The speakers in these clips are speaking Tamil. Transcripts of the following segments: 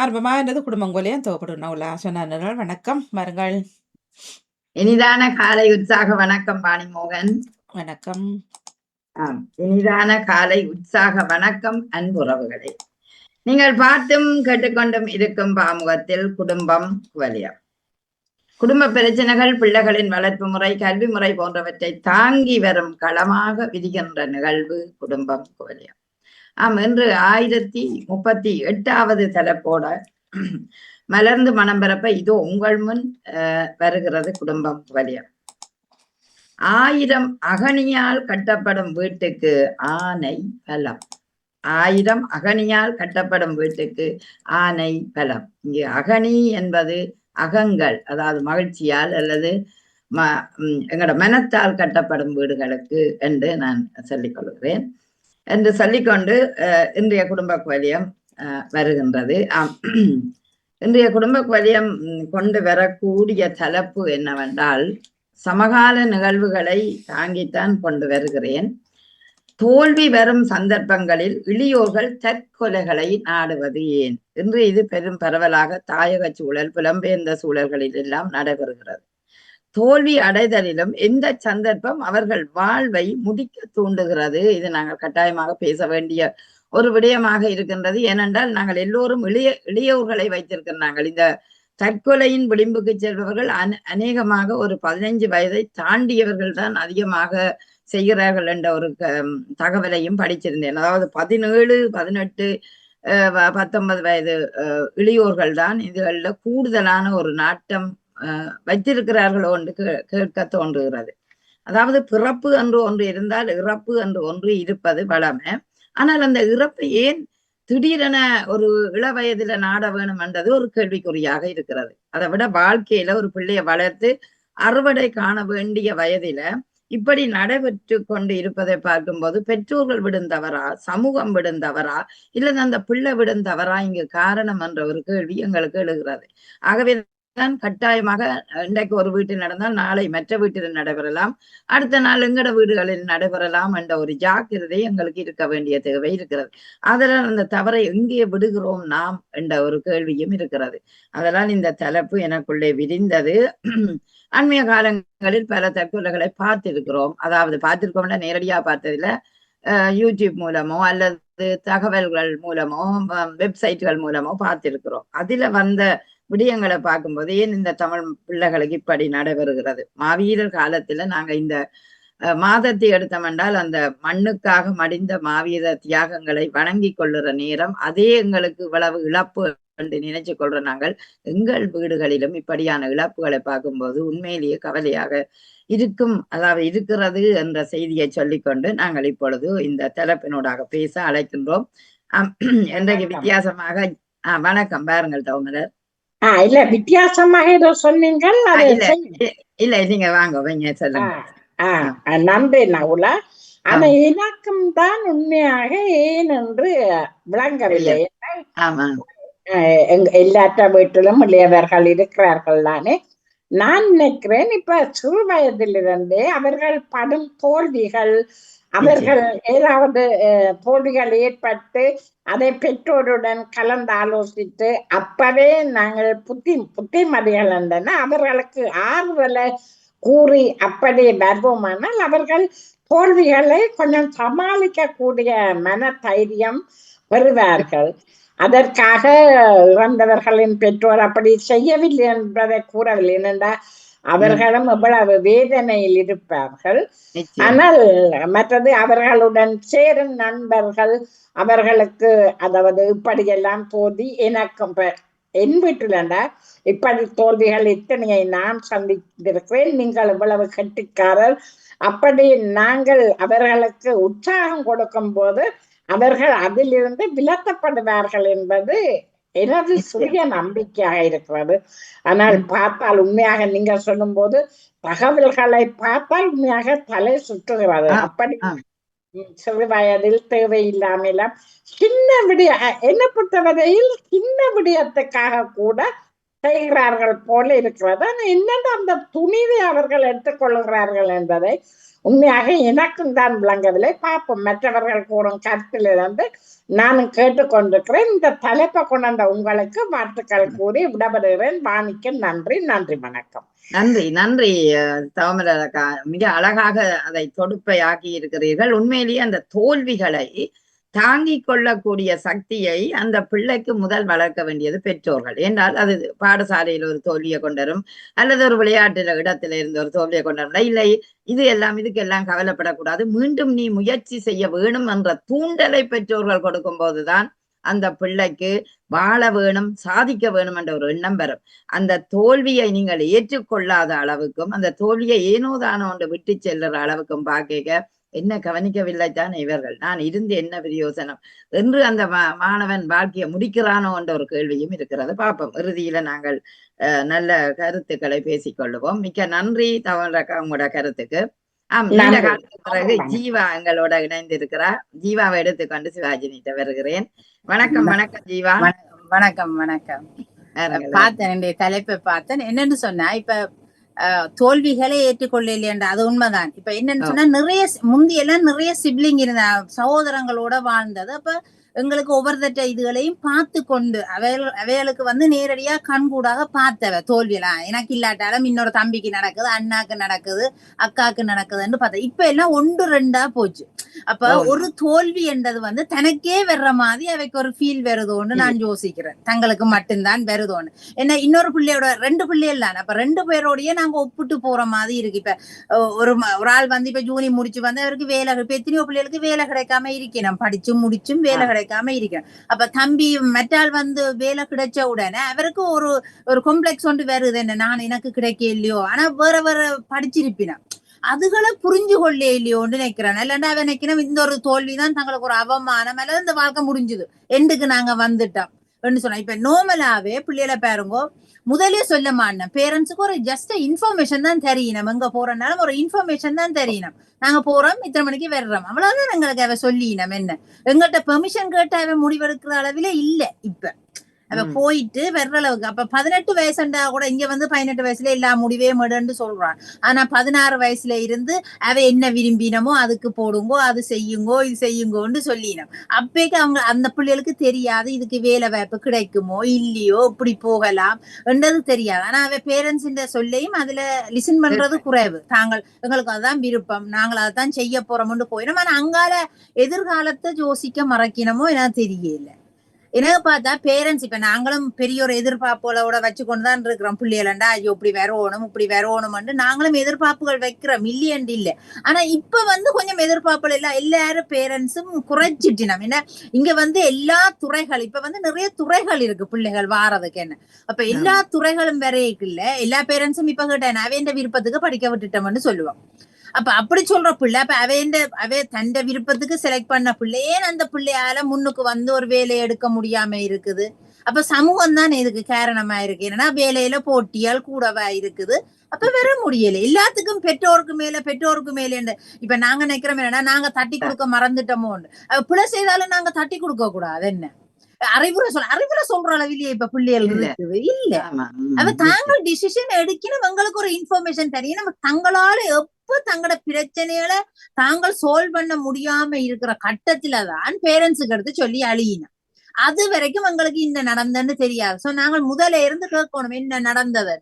ஆரம்பமானது குடும்பங்கோலியம் தோப்படும் நவுலா சொன்னார்கள். வணக்கம் வருங்கள். இனிதான காலை உற்சாக வணக்கம் பாணிமோகன். வணக்கம். இனிதான காலை உற்சாக வணக்கம் அன்புறவுகளே. நீங்கள் பார்த்தும் கேட்டுக்கொண்டும் இருக்கும் பாமுகத்தில் குடும்பம் குவலியம். குடும்ப பிரச்சனைகள், பிள்ளைகளின் வளர்ப்பு முறை, கல்வி முறை போன்றவற்றை தாங்கி வரும் களமாக விதிக்கின்ற நிகழ்வு குடும்பம் குவலியம். இன்று 1038வது தலைப்போட மலர்ந்து மனம் பரப்ப இதோ உங்கள் முன் வருகிறது குடும்பம் குவலியம். 1000 அகனியால் கட்டப்படும் வீட்டுக்கு ஆனை பலம். 1000 அகனியால் கட்டப்படும் வீட்டுக்கு ஆனை பலம். இங்கு அகனி என்பது அகங்கள், அதாவது மகிழ்ச்சியால் அல்லது எங்களோட மனத்தால் கட்டப்படும் வீடுகளுக்கு என்று நான் சொல்லிக் கொள்கிறேன் என்று சொல்லிக்கொண்டு இன்றைய குடும்ப குவலியம் வருகின்றது. இன்றைய குடும்ப குவலியம் கொண்டு வரக்கூடிய தலைப்பு என்னவென்றால், சமகால நிகழ்வுகளை தாங்கித்தான் கொண்டு வருகிறேன். தோல்வி வரும் சந்தர்ப்பங்களில் இளையோர்கள் தற்கொலைகளை நாடுவது ஏன்? இன்று இது பெரும் பரவலாக தாயக சூழல், புலம்பெயர்ந்த சூழல்களில் எல்லாம் நடைபெறுகிறது. தோல்வி அடைதலிலும் எந்த சந்தர்ப்பம் அவர்கள் வாழ்வை முடிக்க தூண்டுகிறது? இது நாங்கள் கட்டாயமாக பேச வேண்டிய ஒரு விடயமாக இருக்கின்றது. ஏனென்றால் நாங்கள் எல்லோரும் இளையோர்களை வைத்திருக்கிறார்கள். இந்த தற்கொலையின் விளிம்புக்கு செல்பவர்கள் அநேகமாக ஒரு 15 வயதை தாண்டியவர்கள் தான் அதிகமாக செய்கிறார்கள் என்ற ஒரு தகவலையும் படிச்சிருந்தேன். அதாவது 17, 18, 19 வயது இளையோர்கள் தான் இதுகளில் கூடுதலான ஒரு நாட்டம் வைத்திருக்கிறார்களோ என்று கேட்க தோன்றுகிறது. அதாவது பிறப்பு என்று ஒன்று இருந்தால் இறப்பு என்று ஒன்று இருப்பது வளமை. ஆனால் அந்த இறப்பு ஏன் திடீரென ஒரு இள வயதுல நாட வேணும் என்றது ஒரு கேள்விக்குறியாக இருக்கிறது. அதை விட வாழ்க்கையில ஒரு பிள்ளைய வளர்த்து அறுவடை காண வேண்டிய வயதில இப்படி நடைபெற்று கொண்டு இருப்பதை பார்க்கும்போது பெற்றோர்கள் விடுந்தவரா, சமூகம் விடுந்தவரா, இல்லது அந்த பிள்ளை விடுந்தவரா இங்கு காரணம் என்ற ஒரு கேள்வி எங்களுக்கு எழுகிறது. ஆகவே தான் கட்டாயமாக இன்றைக்கு ஒரு வீட்டில் நடந்தால் நாளை மற்ற வீட்டில் நடைபெறலாம், அடுத்த நாள் எங்கட வீடுகளில் நடைபெறலாம் என்ற ஒரு ஜாக்கிரதை எங்களுக்கு இருக்க வேண்டிய தேவை இருக்கிறது. அதனால் அந்த தவறை எங்கே விடுகிறோம் நாம் என்ற ஒரு கேள்வியும் இருக்கிறது. அதனால் இந்த தலைப்பு எனக்குள்ளே விரிந்தது. அண்மைய காலங்களில் பல தற்கொலைகளை பார்த்திருக்கிறோம். அதாவது பார்த்திருக்கோம்னா நேரடியா பார்த்ததில்ல, யூடியூப் மூலமோ அல்லது தகவல்கள் மூலமோ வெப்சைட்டுகள் மூலமோ பார்த்திருக்கிறோம். அதுல வந்த விடயங்களை பார்க்கும்போது ஏன் இந்த தமிழ் பிள்ளைகளுக்கு இப்படி நடைபெறுகிறது? மாவீரர் காலத்துல நாங்க இந்த மாதத்தை எடுத்தோம் என்றால் அந்த மண்ணுக்காக மடிந்த மாவீர தியாகங்களை வணங்கி கொள்ளுற நேரம், அதே எங்களுக்கு இவ்வளவு இழப்பு என்று நினைச்சு கொள்ற நாங்கள் எங்கள் வீடுகளிலும் இப்படியான இழப்புகளை பார்க்கும்போது உண்மையிலேயே கவலையாக இருக்கும், அதாவது இருக்கிறது என்ற செய்தியை சொல்லிக்கொண்டு நாங்கள் இப்பொழுது இந்த தலைப்பினூடாக பேச அழைக்கின்றோம். இன்றைக்கு வித்தியாசமாக வணக்கம் பாருங்கள் தௌமலர். இல்ல வித்தியாசமாக ஏதோ சொன்னீங்கள். இல்ல நீங்க வாங்க சொல்லுங்க. நன்றி நவுலா. ஆனா இலக்கம் தான் உண்மையாக ஏன் என்று விளங்கவில்லை. எல்லாற்ற வீட்டிலும் இளையவர்கள் இருக்கிறார்கள் தானே. நான் நினைக்கிறேன் இப்ப சிறு வயதிலிருந்தே அவர்கள் படும் தோல்விகள், அவர்கள் ஏதாவது தோல்விகள் ஏற்பட்டு அதை பெற்றோருடன் கலந்து ஆலோசித்து அப்பவே நாங்கள் புத்திமதிகள் என்றன அவர்களுக்கு ஆறுதலை கூறி அப்படி வருவோமானால் அவர்கள் தோல்விகளை கொஞ்சம் சமாளிக்க கூடிய மன தைரியம் பெறுவார்கள். அதற்காக இறந்தவர்களின் பெற்றோர் அப்படி செய்யவில்லை என்பதை கூறவில்லை. ஏனென்றால் அவர்களும் எவ்வளவு வேதனையில் இருப்பார்கள். ஆனால் மற்றது அவர்களுடன் சேரும் நண்பர்கள் அவர்களுக்கு அதாவது இப்படியெல்லாம் தோல்வி எனக்கும் என் வீட்டிலண்டா இப்படி தோல்விகள் இத்தனையை நான் சந்தித்திருக்கிறேன், நீங்கள் இவ்வளவு கெட்டிக்காரர், அப்படி நாங்கள் அவர்களுக்கு உற்சாகம் கொடுக்கும் போது அவர்கள் அதிலிருந்து விலக்கப்படுவார்கள் என்பது எனது சுய நம்பிக்கையாக இருக்கிறது. ஆனால் பார்த்தால் உண்மையாக நீங்க சொல்லும் போது தகவல்களை பார்த்தால் உண்மையாக தலை சுற்றுகிறது. அப்படி சிறு வயதில் தேவையில்லாமலாம் சின்ன விடய என்ன பொறுத்தவரையில் சின்ன விடயத்துக்காக கூட செய்கிறார்கள் போல இருக்கிறது. ஆனால் என்னென்ன அந்த துணிவை அவர்கள் எடுத்துக்கொள்கிறார்கள் என்பதை உண்மையாக எனக்கும் தான் விளங்கவில்லை. பார்ப்போம், மற்றவர்கள் கூறும் கருத்திலிருந்து நானும் கேட்டுக்கொண்டிருக்கிறேன். இந்த தலைப்பை கொண்ட உங்களுக்கு வாழ்த்துக்கள் கூறி விடப்படுகிறேன். வாணிக்கு நன்றி. நன்றி, வணக்கம். நன்றி நன்றி தாமரக்கா, மிக அழகாக அதை தொடுப்பையாக்கி இருக்கிறீர்கள். உண்மையிலேயே அந்த தோல்விகளை தாங்கிக் கொள்ளக்கூடிய சக்தியை அந்த பிள்ளைக்கு முதல் வளர்க்க வேண்டியது பெற்றோர்கள். என்றால் அது பாடசாலையில் ஒரு தோல்வியை கொண்டரும், அல்லது ஒரு விளையாட்டு இடத்துல இருந்து ஒரு தோல்வியை கொண்டரும். இல்லை, இதுக்கெல்லாம் கவலைப்படக்கூடாது, மீண்டும் நீ முயற்சி செய்ய வேணும் என்ற தூண்டலை பெற்றோர்கள் கொடுக்கும் போதுதான் அந்த பிள்ளைக்கு வாழ வேணும், சாதிக்க வேணும் என்ற ஒரு எண்ணம் வரும். அந்த தோல்வியை நீங்கள் ஏற்றுக்கொள்ளாத அளவுக்கும், அந்த தோல்வியை ஏனோதானோ ஒன்று விட்டு செல்லுற அளவுக்கும் பார்க்க என்ன கவனிக்கவில்லை தான் இவர்கள், நான் இருந்து என்ன பிரயோசனம் என்று அந்த மாணவன் வாழ்க்கையை முடிக்கிறானோ என்ற ஒரு கேள்வியும் இருக்கிறது. பார்ப்போம், இறுதியில நாங்கள் நல்ல கருத்துக்களை பேசிக்கொள்ளுவோம். மிக்க நன்றி தவறக்கா உங்களோட கருத்துக்கு. நீண்ட காலத்துக்கு பிறகு ஜீவா எங்களோட இணைந்து இருக்கிறார். ஜீவாவை எடுத்துக்கொண்டு சிவாஜினிட்ட வருகிறேன். வணக்கம். வணக்கம் ஜீவா. வணக்கம். வணக்கம். பார்த்தேன், தலைப்பை பார்த்தேன். என்னன்னு சொன்னா, இப்ப தோல்விகளை ஏற்றுக்கொள்ள இல்லையன்ற அது உண்மைதான். இப்ப என்னன்னு சொன்னா, முந்தியெல்லாம் நிறைய சிப்ளிங் இருந்த சகோதரங்களோட வாழ்ந்தது. அப்ப எங்களுக்கு ஒவ்வொருத்த இதுகளையும் பார்த்து கொண்டு அவைகளுக்கு நேரடியா கண்கூடாக பார்த்தவ தோல்வியெல்லாம். எனக்கு இல்லாட்டாலும் இன்னொரு தம்பிக்கு நடக்குது, அண்ணாக்கு நடக்குது, அக்காக்கு நடக்குதுன்னு பார்த்தேன். இப்ப எல்லாம் 1-2 போச்சு. அப்ப ஒரு தோல்வி என்றது தனக்கே வர்ற மாதிரி அவைக்கு ஒரு ஃபீல் வருதோன்னு நான் யோசிக்கிறேன். தங்களுக்கு மட்டும்தான் வருதோன்னு. ஏன்னா இன்னொரு பிள்ளையோட 2 பிள்ளைகள் தான். அப்ப 2 பேரோடய நாங்க ஒப்பிட்டு போற மாதிரி இருக்கு. இப்ப ஒரு ஆள் இப்ப ஜூனி முடிச்சு அவருக்கு வேலை, இப்ப எத்தனையோ பிள்ளைகளுக்கு வேலை கிடைக்காம இருக்கணும், படிச்சும் முடிச்சும் வேலை கிடைக்காம இருக்கணும். அப்ப தம்பி மெட்டால் வேலை கிடைச்ச உடனே அவருக்கு ஒரு காம்ப்ளெக்ஸ் ஒன்று வருது, என்ன எனக்கு கிடைக்க இல்லையோ, ஆனா வேற படிச்சிருப்பினா அதுகளை புரிஞ்சு கொள்ள இல்லையோன்னு நினைக்கிறேன். இல்லைன்னா அவன் நினைக்கணும் இந்த ஒரு தோல்விதான் தங்களுக்கு ஒரு அவமானம், அல்லது இந்த வாழ்க்கை முடிஞ்சுது, எண்டுக்கு நாங்க வந்துட்டோம் சொன்னா. இப்ப நோமலாவே பிள்ளைகளை பாருங்க, முதலே சொல்ல மாட்டேன், பேரண்ட்ஸுக்கு ஒரு ஜஸ்ட் இன்ஃபர்மேஷன் தான் தெரியணும். எங்க போறனாலும் ஒரு இன்ஃபர்மேஷன் தான் தெரியணும். நாங்க போறோம், இத்தனை மணிக்கு வர்றோம், அவ்வளவுதான் எங்களுக்கு அவ சொல்லினோம். என்ன எங்கள்கிட்ட பெர்மிஷன் கேட்ட அவன் முடிவெடுக்கிற அளவில இல்ல. இப்ப அவ போயிட்டு வர்ற அளவுக்கு. அப்ப 18 வயசுண்டா கூட இங்க 18 வயசுல எல்லா முடிவே மேடுன்னு சொல்றான். ஆனா 16 வயசுல இருந்து அவ என்ன விரும்பினமோ அதுக்கு போடுங்கோ, அது செய்யுங்கோ, இது செய்யுங்கோன்னு சொல்லினோம். அப்பேக்கு அவங்க அந்த பிள்ளைகளுக்கு தெரியாது இதுக்கு வேலை வாய்ப்பு கிடைக்குமோ இல்லையோ, இப்படி போகலாம் என்றது தெரியாது. ஆனா அவ பேரண்ட்ஸ் சொல்லையும் அதுல லிசன் பண்றது குறைவு. எங்களுக்கு அதுதான் விருப்பம், நாங்கள் அதைத்தான் செய்ய போறோம்னு போயிடும். ஆனா அங்கால எதிர்காலத்தை யோசிக்க மறக்கணுமோ எனக்கு தெரியல. எனக்கு பார்த்தா பேரண்ட்ஸ் இப்ப நாங்களும் பெரிய ஒரு எதிர்பார்ப்புகளோட வச்சு கொண்டுதான் இருக்கிறோம். பிள்ளைகளண்டா ஐயோ இப்படி வரணும் இப்படி வரணும்னு நாங்களும் எதிர்பார்ப்புகள் வைக்கிறோம், இல்லையண்டு இல்ல. ஆனா இப்ப கொஞ்சம் எதிர்பார்ப்புகள் எல்லாம் எல்லாரும் பேரண்ட்ஸும் குறைச்சிட்டினோம். ஏன்னா இங்க எல்லா துறைகள் இப்ப நிறைய துறைகள் இருக்கு பிள்ளைகள் வாரதுக்கு. என்ன அப்ப எல்லா துறைகளும் வரைக்கு இல்ல, எல்லா பேரண்ட்ஸும் இப்ப கேட்டேன் அவன் விருப்பத்துக்கு படிக்க விட்டுட்டோம்னு சொல்லுவோம். அப்ப அப்படி சொல்ற பிள்ளை அப்ப அவ தண்ட விருப்பத்துக்கு செலக்ட் பண்ண பிள்ளை ஏன் அந்த பிள்ளையால முன்னுக்கு ஒரு வேலையை எடுக்க முடியாம இருக்குது. அப்ப சமூகம் தான் இதுக்கு காரணமா இருக்கு. என்னன்னா வேலையில போட்டியால் கூடவா இருக்குது. அப்ப வர முடியல. எல்லாத்துக்கும் பெற்றோருக்கு மேல இப்ப நாங்க நினைக்கிறோம் என்னன்னா நாங்க தட்டி கொடுக்க மறந்துட்டோமோ. பிள்ளை செய்தாலும் நாங்க தட்டி கொடுக்க கூடாது. என்ன அறிவுரை சொல்ற அளவிலேயே இப்ப பிள்ளைகள் இருக்குது இல்ல. அவ தாங்கள் டிசிஷன் எடுக்கணும், எங்களுக்கு ஒரு இன்ஃபர்மேஷன் தெரியும். நம்ம தங்களால எப்ப தங்களோட பிரச்சனைகளை தாங்கள் சால்வ் பண்ண முடியாம இருக்கிற கட்டத்துலதான் பேரண்ட்ஸுக்கு எடுத்து சொல்லி அழியினோம். அது வரைக்கும் எங்களுக்கு இந்த நடந்தன்னு தெரியாது. சோ நாங்கள் முதல்ல இருந்து கேட்கணும் என்ன நடந்தது.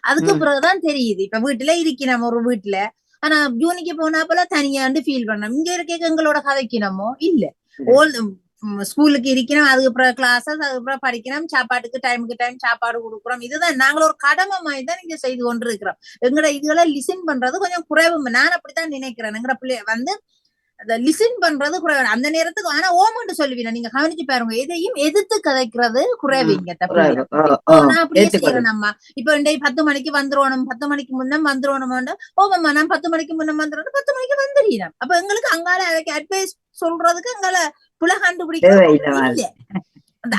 அதுக்கு பிறகுதான் தெரியுது. இப்ப வீட்டுல இருக்கிறோம் ஒரு வீட்டுல, ஆனா ஜூனிக்கு போனா போல தனியாண்டு ஃபீல் பண்ணோம். இங்க இருக்க எங்களோட கதைக்கணுமோ இல்ல. ஸ்கூலுக்கு இருக்கணும், அதுக்கப்புறம் கிளாஸஸ், அதுக்கப்புறம் படிக்கணும், சாப்பாட்டுக்கு டைமுக்கு டைம் சாப்பாடு கொடுக்குறோம். இதுதான் நாங்கள் ஒரு கடமை மாதிரி தான் இங்க செய்து கொண்டு இருக்கிறோம். எங்கட இதுகளை லிசன் பண்றது கொஞ்சம் குறைவு. நான் அப்படித்தான் நினைக்கிறேன். எங்கட பிள்ளைய லிசன் பண்றது குறைவு அந்த நேரத்துக்கு. ஆனா ஓமன்ட்டு சொல்லுவீங்க, நீங்க கவனிச்சு பாருங்க, எதையும் எதிர்த்து கதைக்கிறது குறைவு இங்க. நான் அப்படியே செய்யறேன். நம்ம இப்ப 10 மணிக்கு வந்துருவோம், 10 மணிக்கு முன்ன வந்துருவோம். ஓமம்மா நான் 10 மணிக்கு முன்ன வந்துடும், 10 மணிக்கு வந்துடுறோம். அப்ப எங்களுக்கு அங்கால அதுக்கு அட்வைஸ் சொல்றதுக்கு எங்களை புல கண்டுபிடிக்க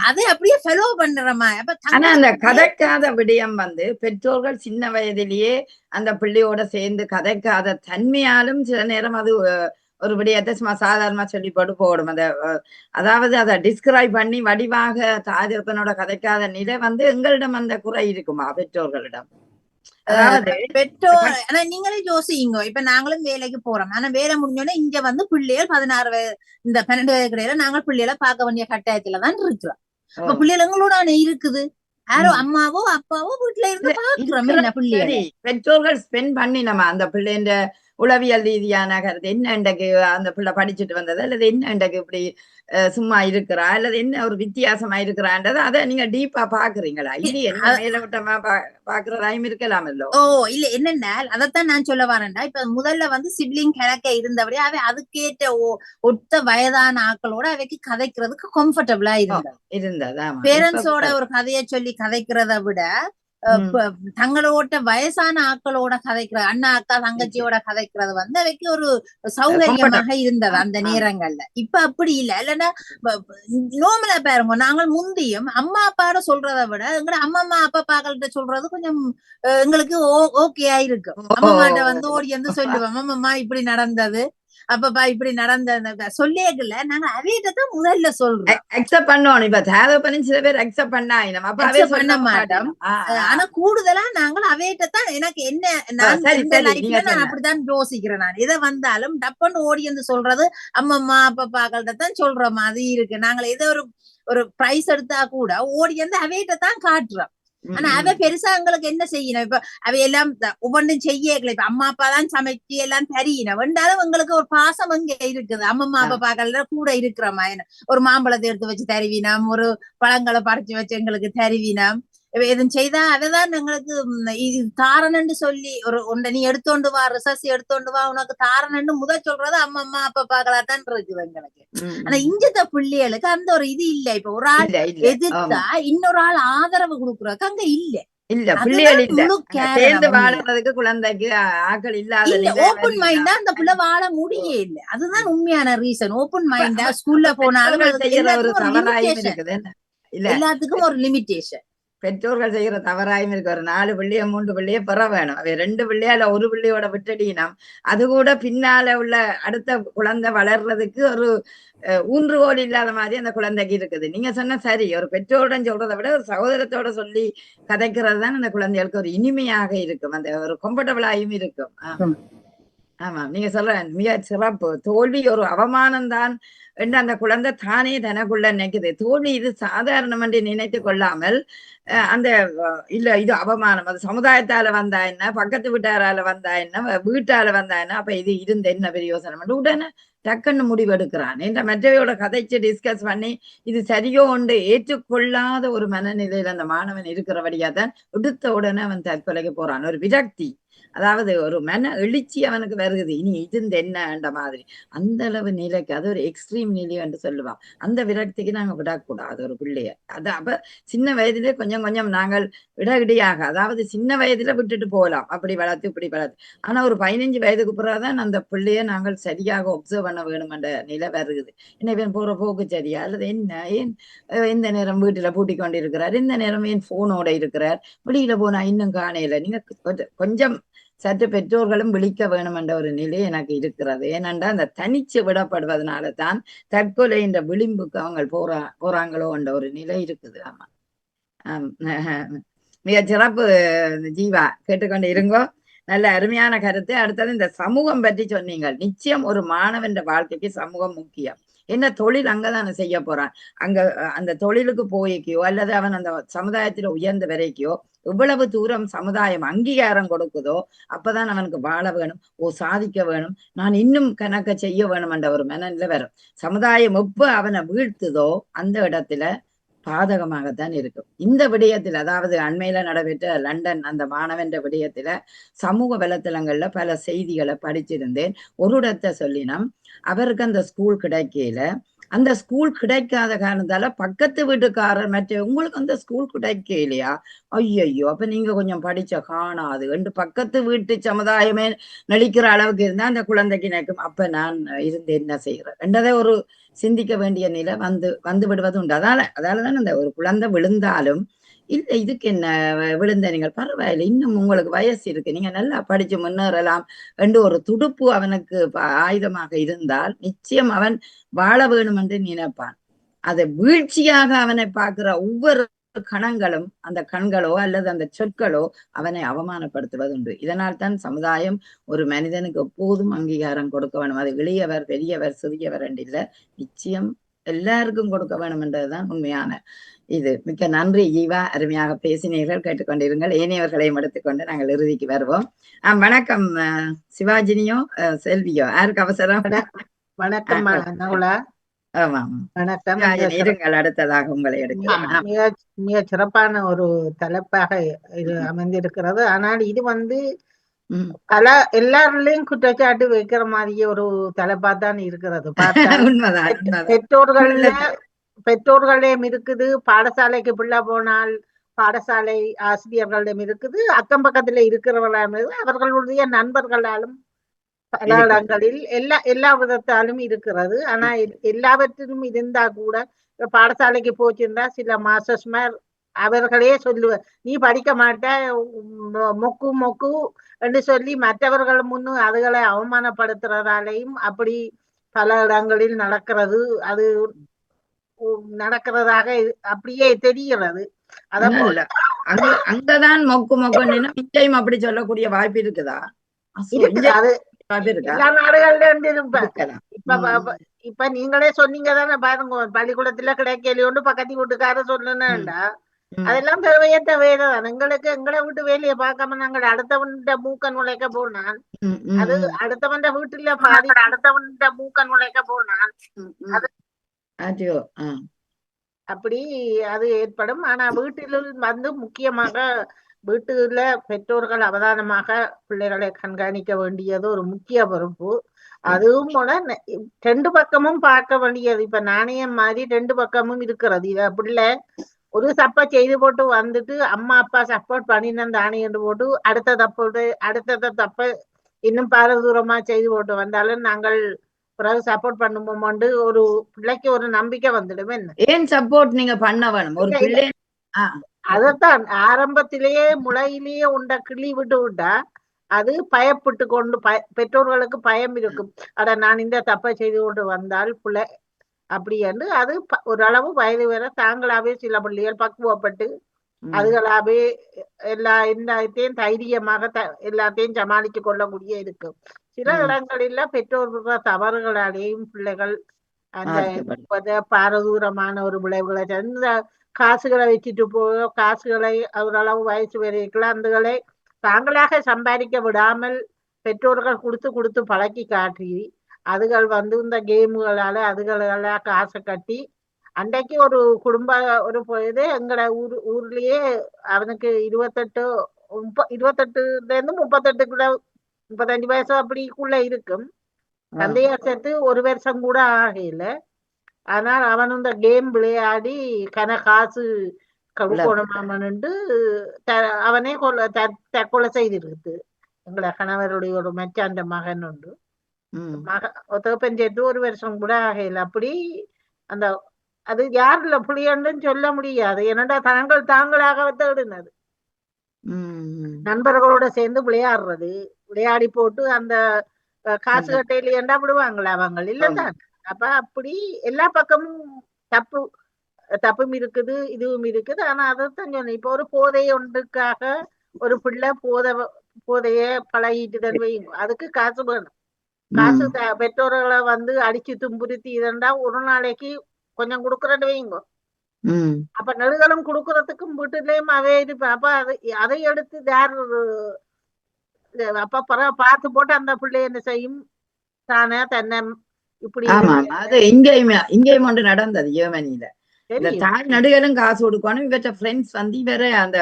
அதை அப்படியே ஃபாலோ பண்றமா. ஆனா அந்த கதைக்காத விடயம் பெற்றோர்கள் சின்ன வயதிலேயே அந்த பிள்ளையோட சேர்ந்து கதைக்காத தன்மையாலும் சில நேரம் அது ஒரு விடயத்தை சும்மா சாதாரணமா சொல்லி போட்டு போடும். அதாவது அதை டிஸ்கிரைப் பண்ணி வடிவாக தாஜப்பனோட கதைக்காத நிலை எங்களிடம் அந்த குறை இருக்குமா பெற்றோர்களிடம்? அதாவது பெற்றோர் ஆனா நீங்களே யோசிங்க. இப்ப நாங்களும் வேலைக்கு போறோம். ஆனா வேலை முடிஞ்சோடனே இங்க பிள்ளைகள் 16 வயது இந்த 12 வயது கிடையாது. நாங்கள் பிள்ளைகளை பார்க்க வேண்டிய கட்டாயத்துலதான் இருக்கிறோம். அப்ப பிள்ளைகள் எங்களோட இருக்குது. யாரோ அம்மாவோ அப்பாவோ வீட்டுல இருந்து பாக்குறோம். என்ன பிள்ளைகள் பெற்றோர்கள் ஸ்பெண்ட் பண்ணினமா அந்த பிள்ளைன்ற உளவியல் ரீதியான கருத்து என்ன இன்றைக்கு அந்த பிள்ளை படிச்சுட்டு வந்தது அல்லது என்ன இன்றைக்கு இப்படி சும்மா இருக்கிறா அல்லது என்ன ஒரு வித்தியாசமா இருக்கிறான்றது அதை நீங்க டீப்பா பாக்குறீங்களா? இது என்ன மேலோட்டமா பாக்குறதாயும் இருக்கலாமல்லோ? இல்ல என்னன்னா அதைத்தான் நான் சொல்ல வரேன்டா. இப்ப முதல்ல சிப்ளிங் கணக்க இருந்தபடி அவை அதுக்கேற்ற ஒத்த வயதான ஆக்களோட அவைக்கு கதைக்கிறதுக்கு கம்ஃபர்டபுளா இருந்ததா. பேரண்ட்ஸோட ஒரு கதையை சொல்லி கதைக்கிறத விட தங்களோட வயசான ஆக்களோட கதைக்கிற அண்ணா அக்கா தங்கச்சியோட கதைக்கிறது அவைக்கு ஒரு சௌகரியமாக இருந்தது அந்த நேரங்கள்ல. இப்ப அப்படி இல்ல. இல்லன்னா நோமலா பாருங்க, நாங்கள் முந்தியும் அம்மா அப்பாவோட சொல்றதை விட எங்கட அம்மா அப்பாக்கள்கிட்ட சொல்றது கொஞ்சம் எங்களுக்கு ஓகேயா இருக்கு. அம்மாட்ட ஓடி சொல்லுவோம், அம்மா இப்படி நடந்தது, அப்பப்பா இப்படி நடந்த சொல்லியல நாங்க அவையிட்டதான் முதல்ல சொல்றோம். அக்செப்ட் பண்ணோம். இப்ப தேவை பண்ணி சில பேர் அக்செப்ட் பண்ண மாட்டோம். ஆனா கூடுதலா நாங்கள் அவையிட்டதான் எனக்கு என்ன நான் அப்படித்தான் யோசிக்கிறேன். நான் எதை வந்தாலும் டப்புன்னு ஓடி சொல்றது அம்மா அப்பாக்கள்கிட்ட தான் சொல்ற மாதிரி இருக்கு. நாங்கள் எதை ஒரு பிரைஸ் எடுத்தா கூட ஓடி அவையிட்டதான் காட்டுறோம். ஆனா அவ பெருசா எங்களுக்கு என்ன செய்யணும்? இப்ப அவையெல்லாம் ஒவ்வொன்றும் செய்யல. இப்ப அம்மா அப்பா தான் சமைச்சு எல்லாம் தரியணும் வேண்டாலும் எங்களுக்கு ஒரு பாசம் அங்க இருக்குது. அம்மா அப்பாக்கள்ல கூட இருக்கிற மாதிரி ஒரு மாம்பழத்தை எடுத்து வச்சு தருவினம், ஒரு பழங்களை பறிச்சு வச்சு எங்களுக்கு தருவினம். எதுவும் செய்தா அதைதான் எங்களுக்கு இது தாரணன்னு சொல்லி ஒன்றை நீ எடுத்தோண்டு வா, ரிசர்ச் எடுத்தோண்டு வா, உனக்கு தாரணன்னு முதல் சொல்றது அம்மா அப்பாக்களாத்தான் இருக்குது எங்களுக்கு. ஆனா இஞ்சத்த பிள்ளைகளுக்கு அந்த ஒரு இது இல்ல. இப்ப ஒரு ஆள் எதிர்த்தா இன்னொரு ஆள் ஆதரவு கொடுக்குறதுக்கு அங்க இல்ல. குழந்தைக்கு ஆக்கள் இல்லாத ஓபன் மைண்டா அந்த பிள்ளை வாழ முடியே இல்ல. அதுதான் உண்மையான ரீசன். ஓபன் மைண்டா ஸ்கூல்ல போனாலும் எல்லாத்துக்கும் ஒரு லிமிட்டேஷன். பெற்றோர்கள் செய்யற தவறாயும் இருக்கு. ஒரு 4 பிள்ளைய 3 பிள்ளைய பெற வேணும். அவை 2 பிள்ளையா இல்ல ஒரு பிள்ளையோட விட்டடினம் அது கூட பின்னால உள்ள அடுத்த குழந்தை வளர்றதுக்கு ஒரு ஊன்றுகோல் இல்லாத மாதிரி அந்த குழந்தைக்கு இருக்குது. நீங்க சொன்ன சரி, ஒரு பெற்றோருடன் சொல்றதை விட ஒரு சகோதரத்தோட சொல்லி கதைக்கிறது தான் அந்த குழந்தைகளுக்கு ஒரு இனிமையாக இருக்கும், அந்த ஒரு கம்ஃபர்டபுளாயும் இருக்கும். ஆமா, நீங்க சொல்ற மிக சிறப்பு. தோல்வி ஒரு அவமானம் தான் என்று அந்த குழந்தை தானே தனக்குள்ள நினைக்குது. தோல்வி இது சாதாரணம் என்று நினைத்து கொள்ளாமல் அந்த இல்ல இது அவமானம், அது சமுதாயத்தால வந்தா என்ன, பக்கத்து வீட்டாரால வந்தா என்ன, வீட்டால வந்தா என்ன, அப்ப இது இருந்த என்ன பிரயோசனம் உடனே டக்குன்னு முடிவெடுக்கிறான். என்ற மற்றவையோட கதைச்சு டிஸ்கஸ் பண்ணி இது சரியோ ஒன்று ஏற்றுக்கொள்ளாத ஒரு மனநிலையில அந்த மாணவன் இருக்கிறபடியா தான் எடுத்த உடனே அவன் தற்கொலைக்கு போறான். ஒரு விரக்தி, அதாவது ஒரு மன எழுச்சி அவனுக்கு வருகுது. இனி இது என்னன்ற மாதிரி அந்த அளவு நிலைக்கு அது ஒரு எக்ஸ்ட்ரீம் நிலை என்று சொல்லுவான். அந்த விரக்திக்கு நாங்க விடக்கூடாது ஒரு பிள்ளைய. அது அப்ப சின்ன வயதிலே கொஞ்சம் கொஞ்சம் நாங்கள் இடஇடையாக, அதாவது சின்ன வயதுல விட்டுட்டு போகலாம், அப்படி வளர்த்து இப்படி வளர்த்து. ஆனா ஒரு 15 வயதுக்கு பிறகுதான் அந்த பிள்ளைய நாங்கள் சரியாக ஒப்சர்வ் பண்ண வேணும் என்ற நிலை வருகுது. என்ன போற போக்கு சரியா அல்லது என்ன, ஏன் இந்த நேரம் வீட்டுல பூட்டி கொண்டு இருக்கிறார், இந்த நேரம் ஏன் போனோட இருக்கிறார், வெளியில போனா இன்னும் காணையில. நீங்க கொஞ்சம் சற்று பெற்றோர்களும் விழிக்க வேணும் என்ற ஒரு நிலை எனக்கு இருக்கிறது. ஏனென்றா அந்த தனிச்சு விடப்படுவதனால தான் தற்கொலை என்ற விளிம்புக்கு அவங்க போறாங்களோ என்ற ஒரு நிலை இருக்குது. ஆமா, மிக சிறப்பு ஜீவா, கேட்டுக்கொண்டு இருங்கோ. நல்ல அருமையான கருத்து. அடுத்தது இந்த சமூகம் பற்றி சொன்னீங்க. நிச்சயம் ஒரு மாணவன் வாழ்க்கைக்கு சமூகம் முக்கியம். என்ன தொழில் அங்கதானே செய்ய போறான், அங்க அந்த தொழிலுக்கு போய்க்கோ அல்லது அவன் அந்த சமுதாயத்துல உயர்ந்த வரைக்கோ எவ்வளவு தூரம் சமுதாயம் அங்கீகாரம் கொடுக்குதோ அப்பதான் அவனுக்கு வாழ வேணும், சாதிக்க வேணும், நான் இன்னும் கணக்க செய்ய வேணும் என்ற ஒரு மனநிலை வரும். சமுதாயம் எப்ப அவனை வீழ்த்துதோ அந்த இடத்துல பாதகமாகத்தான் இருக்கும். இந்த விடயத்தில், அதாவது அண்மையில நடைபெற்ற லண்டன் அந்த மாணவன் விடயத்துல சமூக வலைத்தளங்கள்ல பல செய்திகளை படிச்சிருந்தேன். ஒரு இடத்தை சொல்லினோம், அவருக்கு அந்த ஸ்கூல் கிடைக்கல, அந்த ஸ்கூல் கிடைக்காத காரணத்தால பக்கத்து வீட்டுக்காரர் மற்ற உங்களுக்கு அந்த ஸ்கூல் கிடைக்கலையா, ஐயோ அப்ப நீங்க கொஞ்சம் படிச்ச காணாது என்று பக்கத்து வீட்டு சமுதாயமே நடிக்கிற அளவுக்கு இருந்தா அந்த குழந்தைக்கு நினைக்கும், அப்ப நான் இருந்து என்ன செய்யறேன் என்றதை ஒரு சிந்திக்க வேண்டிய நிலை வந்து விடுவது உண்டு. அதாலதான் அந்த ஒரு குழந்தை விழுந்தாலும் இல்ல இதுக்கு என்ன விழுந்த நீங்கள் பரவாயில்லை, இன்னும் உங்களுக்கு வயசு இருக்கு, நீங்க நல்லா படிச்சு முன்னேறலாம் என்று ஒரு துடுப்பு அவனுக்கு ஆயுதமாக இருந்தால் நிச்சயம் அவன் வாழ வேணும் என்று நினைப்பான். அதை வீழ்ச்சியாக அவனை பார்க்கிற ஒவ்வொரு கணங்களும் அந்த கண்களோ அல்லது அந்த சொற்களோ அவனை அவமானப்படுத்துவதுண்டு. இதனால் தான் சமுதாயம் ஒரு மனிதனுக்கு எப்போதும் அங்கீகாரம் கொடுக்க வேணும். அது இளையவர் பெரியவர் சிறியவர் என்றில்லை, நிச்சயம் எல்லாருக்கும் கொடுக்க வேணும் என்றதுதான் உண்மையான இது. மிக்க நன்றி ஜீவா, அருமையாக பேசினீர்கள், கேட்டுக்கொண்டிருங்கள். ஏனையவர்களையும் எடுத்துக்கொண்டு நாங்கள் இறுதிக்கு வருவோம். வணக்கம் சிவாஜினியோ செல்வியோ, யாருக்கு அவசரம்? வணக்கம் நகுலா. வணக்கம், இருங்கள், அடுத்ததாக உங்களை எடுக்க. மிக சிறப்பான ஒரு தலைப்பாக இது அமைந்திருக்கிறது. ஆனால் இது பல எல்லாரிலையும் குற்றச்சாட்டு வைக்கிற மாதிரியே ஒரு தலைப்பா தான் இருக்கிறது. பெற்றோர்களிடம் இருக்குது, பாடசாலைக்கு பிள்ளை போனால் பாடசாலை ஆசிரியர்களிடம் இருக்குது, அக்கம் பக்கத்துல இருக்கிறவர்களாலும் அவர்களுடைய நண்பர்களாலும் பல இடங்களில் எல்லா விதத்தாலும் இருக்கிறது. ஆனா எல்லாவற்றிலும் இருந்தா கூட பாடசாலைக்கு போச்சிருந்தா சில மாஸ்டர்ஸ்மார் அவர்களே சொல்லுவார், நீ படிக்க மாட்ட, மொக்கு மொக்கு என்று சொல்லி மற்றவர்கள் முன்னு அதுகளை அவமானப்படுத்துறதாலையும் அப்படி பல இடங்களில் நடக்கிறது. அது நடக்கிறதாக அப்படியே தெரிகிறது. அத போல அங்கதான் மொக்கு மொக்கு அப்படி சொல்லக்கூடிய வாய்ப்பு இருக்குதா? அது எல்லா நாடுகள்ல இப்ப நீங்களே சொன்னீங்க தானே, பாருங்க, பள்ளிக்கூடத்துல கிடைக்கலையோண்டு பக்கத்து வீட்டுக்கார சொல்லணும்டா, அதெல்லாம் தேவையற்ற வேலை தான். எங்களை வீட்டு வேலையை பார்க்காம நாங்கள் அடுத்தவன் மூக்க நுழைக்க போனால் அது அடுத்தவன் வீட்டுல பாதி அடுத்தவன் மூக்க நுழைக்க போனால் அது அப்படி அது ஏற்படும். ஆனா வீட்டில் முக்கியமாக வீட்டுல பெற்றோர்கள் அவதானமாக பிள்ளைகளை கண்காணிக்க வேண்டியது ஒரு முக்கிய பொறுப்பு. அதுவும் போல ரெண்டு பக்கமும் பார்க்க வேண்டியது. இப்ப நாணயம் மாதிரி ரெண்டு பக்கமும் இருக்கிறது. இத பிள்ளை ஒரு தப்ப செய்து போட்டு வந்துட்டு அம்மா அப்பா சப்போர்ட் பண்ணின தானே போட்டு அடுத்த தப்ப இன்னும் பாரதூரமா செய்து போட்டு வந்தாலும் நாங்கள் பிறகு சப்போர்ட் பண்ணும்போது ஒரு பிள்ளைக்கு ஒரு நம்பிக்கை வந்துடும். என்ன ஏன் சப்போர்ட் நீங்க பண்ண வேணும்? ஒரு பிள்ளை அதத்தான் ஆரம்பத்திலேயே முளையிலேயே உண்ட கிள்ளி விட்டு விட்டா அது பயப்பட்டு கொண்டு பெற்றோர்களுக்கு பயம் இருக்கும். அட நான் இந்த தப்பை செய்து கொண்டு வந்தால் பிள்ளை அப்படி என்று அது ஓரளவு வயது வர தாங்களாவே சில பிள்ளைகள் பக்குவப்பட்டு அதுகளாவே எல்லாத்தையும் தைரியமாக எல்லாத்தையும் சமாளித்து கொள்ளக்கூடிய இருக்கும். சில இடங்களில் பெற்றோர்கள் தவறுகளாலேயும் பிள்ளைகள் அந்த பாரதூரமான ஒரு விளைவுகளை இந்த காசுகளை வச்சுட்டு போக காசுகளை ஓரளவு வயசு வரைக்கலாம் அதுகளை தாங்களாக சம்பாதிக்க விடாமல் பெற்றோர்கள் கொடுத்து பழக்கி காட்டி அதுகள் இந்த கேமுகளால அதுகளால காசை கட்டி அன்றைக்கு ஒரு குடும்ப ஒரு இது எங்கட ஊர்லயே அவனுக்கு 28 இருந்து 35 வயசு அப்படிக்குள்ள இருக்கும். தந்தையா சேர்த்து ஒரு வருஷம் கூட ஆகல. ஆனால் அவன் இந்த கேம் விளையாடி காசு கொடுக்கணுமாமன்ட்டு அவனே தற்கொலை செய்திருக்கு. எங்களை கணவருடைய ஒரு மெச்சாண்ட மகன் உண்டு. சேர்த்து ஒரு வருஷம் கூட ஆகல. அப்படி அந்த அது யாருல புளியன்னு சொல்ல முடியாது. ஏன்னா தாங்களாக தேடினது நண்பர்களோட சேர்ந்து விளையாடுறது, விளையாடி போட்டு அந்த காசு கட்டையிலேண்டா விடுவாங்களா அவங்க இல்லதான். அப்ப அப்படி எல்லா பக்கமும் தப்பும் இருக்குது, இதுவும் இருக்குது. ஆனா அதைத்தான் சொன்னேன், இப்ப ஒரு போதை ஒன்றுக்காக ஒரு பிள்ளை போதைய பழகிட்டு தான் வைங்க, அதுக்கு காசு வேணும். காசு பெற்றோர்களை அடிச்சு துன்புறுத்தி இதண்டா ஒரு நாளைக்கு கொஞ்சம் கொடுக்குறேன்னு வைங்க. அப்ப நெடுகளும் கொடுக்கறதுக்கும் வீட்டுலயும் அவே இருப்பேன். அப்ப அதை எடுத்து யாரு அப்ப பார்த்து போட்டு அந்த பிள்ளை என்ன செய்யும் தானே தன்னை இப்படி. அது இங்கேயும் ஒன்று நடந்தது ஜெர்மனியில. இந்த தாய் நடுகளும் காசு கொடுக்கணும், இவற்ற ஃப்ரெண்ட்ஸ் இவர அந்த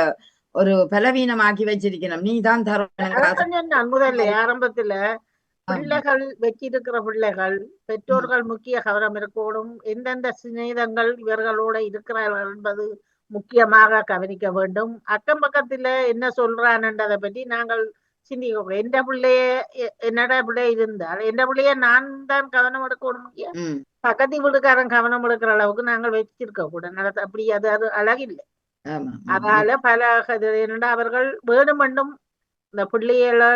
ஒரு பலவீனமாக்கி வச்சிருக்கணும், நீ தான் தரணும். முதல்ல ஆரம்பத்துல பிள்ளைகள் வச்சிருக்கிற பிள்ளைகள் பெற்றோர்கள் முக்கிய கவனம் இருக்கணும். எந்தெந்த சிநேதங்கள் இவர்களோட இருக்கிறார்கள் என்பது முக்கியமாக கவனிக்க வேண்டும். அக்கம் பக்கத்துல என்ன சொல்றான்ன்றதை பற்றி நாங்கள் சிந்திக்கோம். எந்த பிள்ளைய என்னடா பிள்ளை இருந்தால் எந்த பிள்ளைய நான் தான் கவனம் எடுக்கணும். பக்கத்து வீட்டுக்காரன் கவனம் எடுக்கிற அளவுக்கு நாங்கள் வச்சிருக்க கூட அப்படி அது அழகில்லை. அதனால பல என்னடா அவர்கள் வேணுமென்றும் இந்த பிள்ளைகளை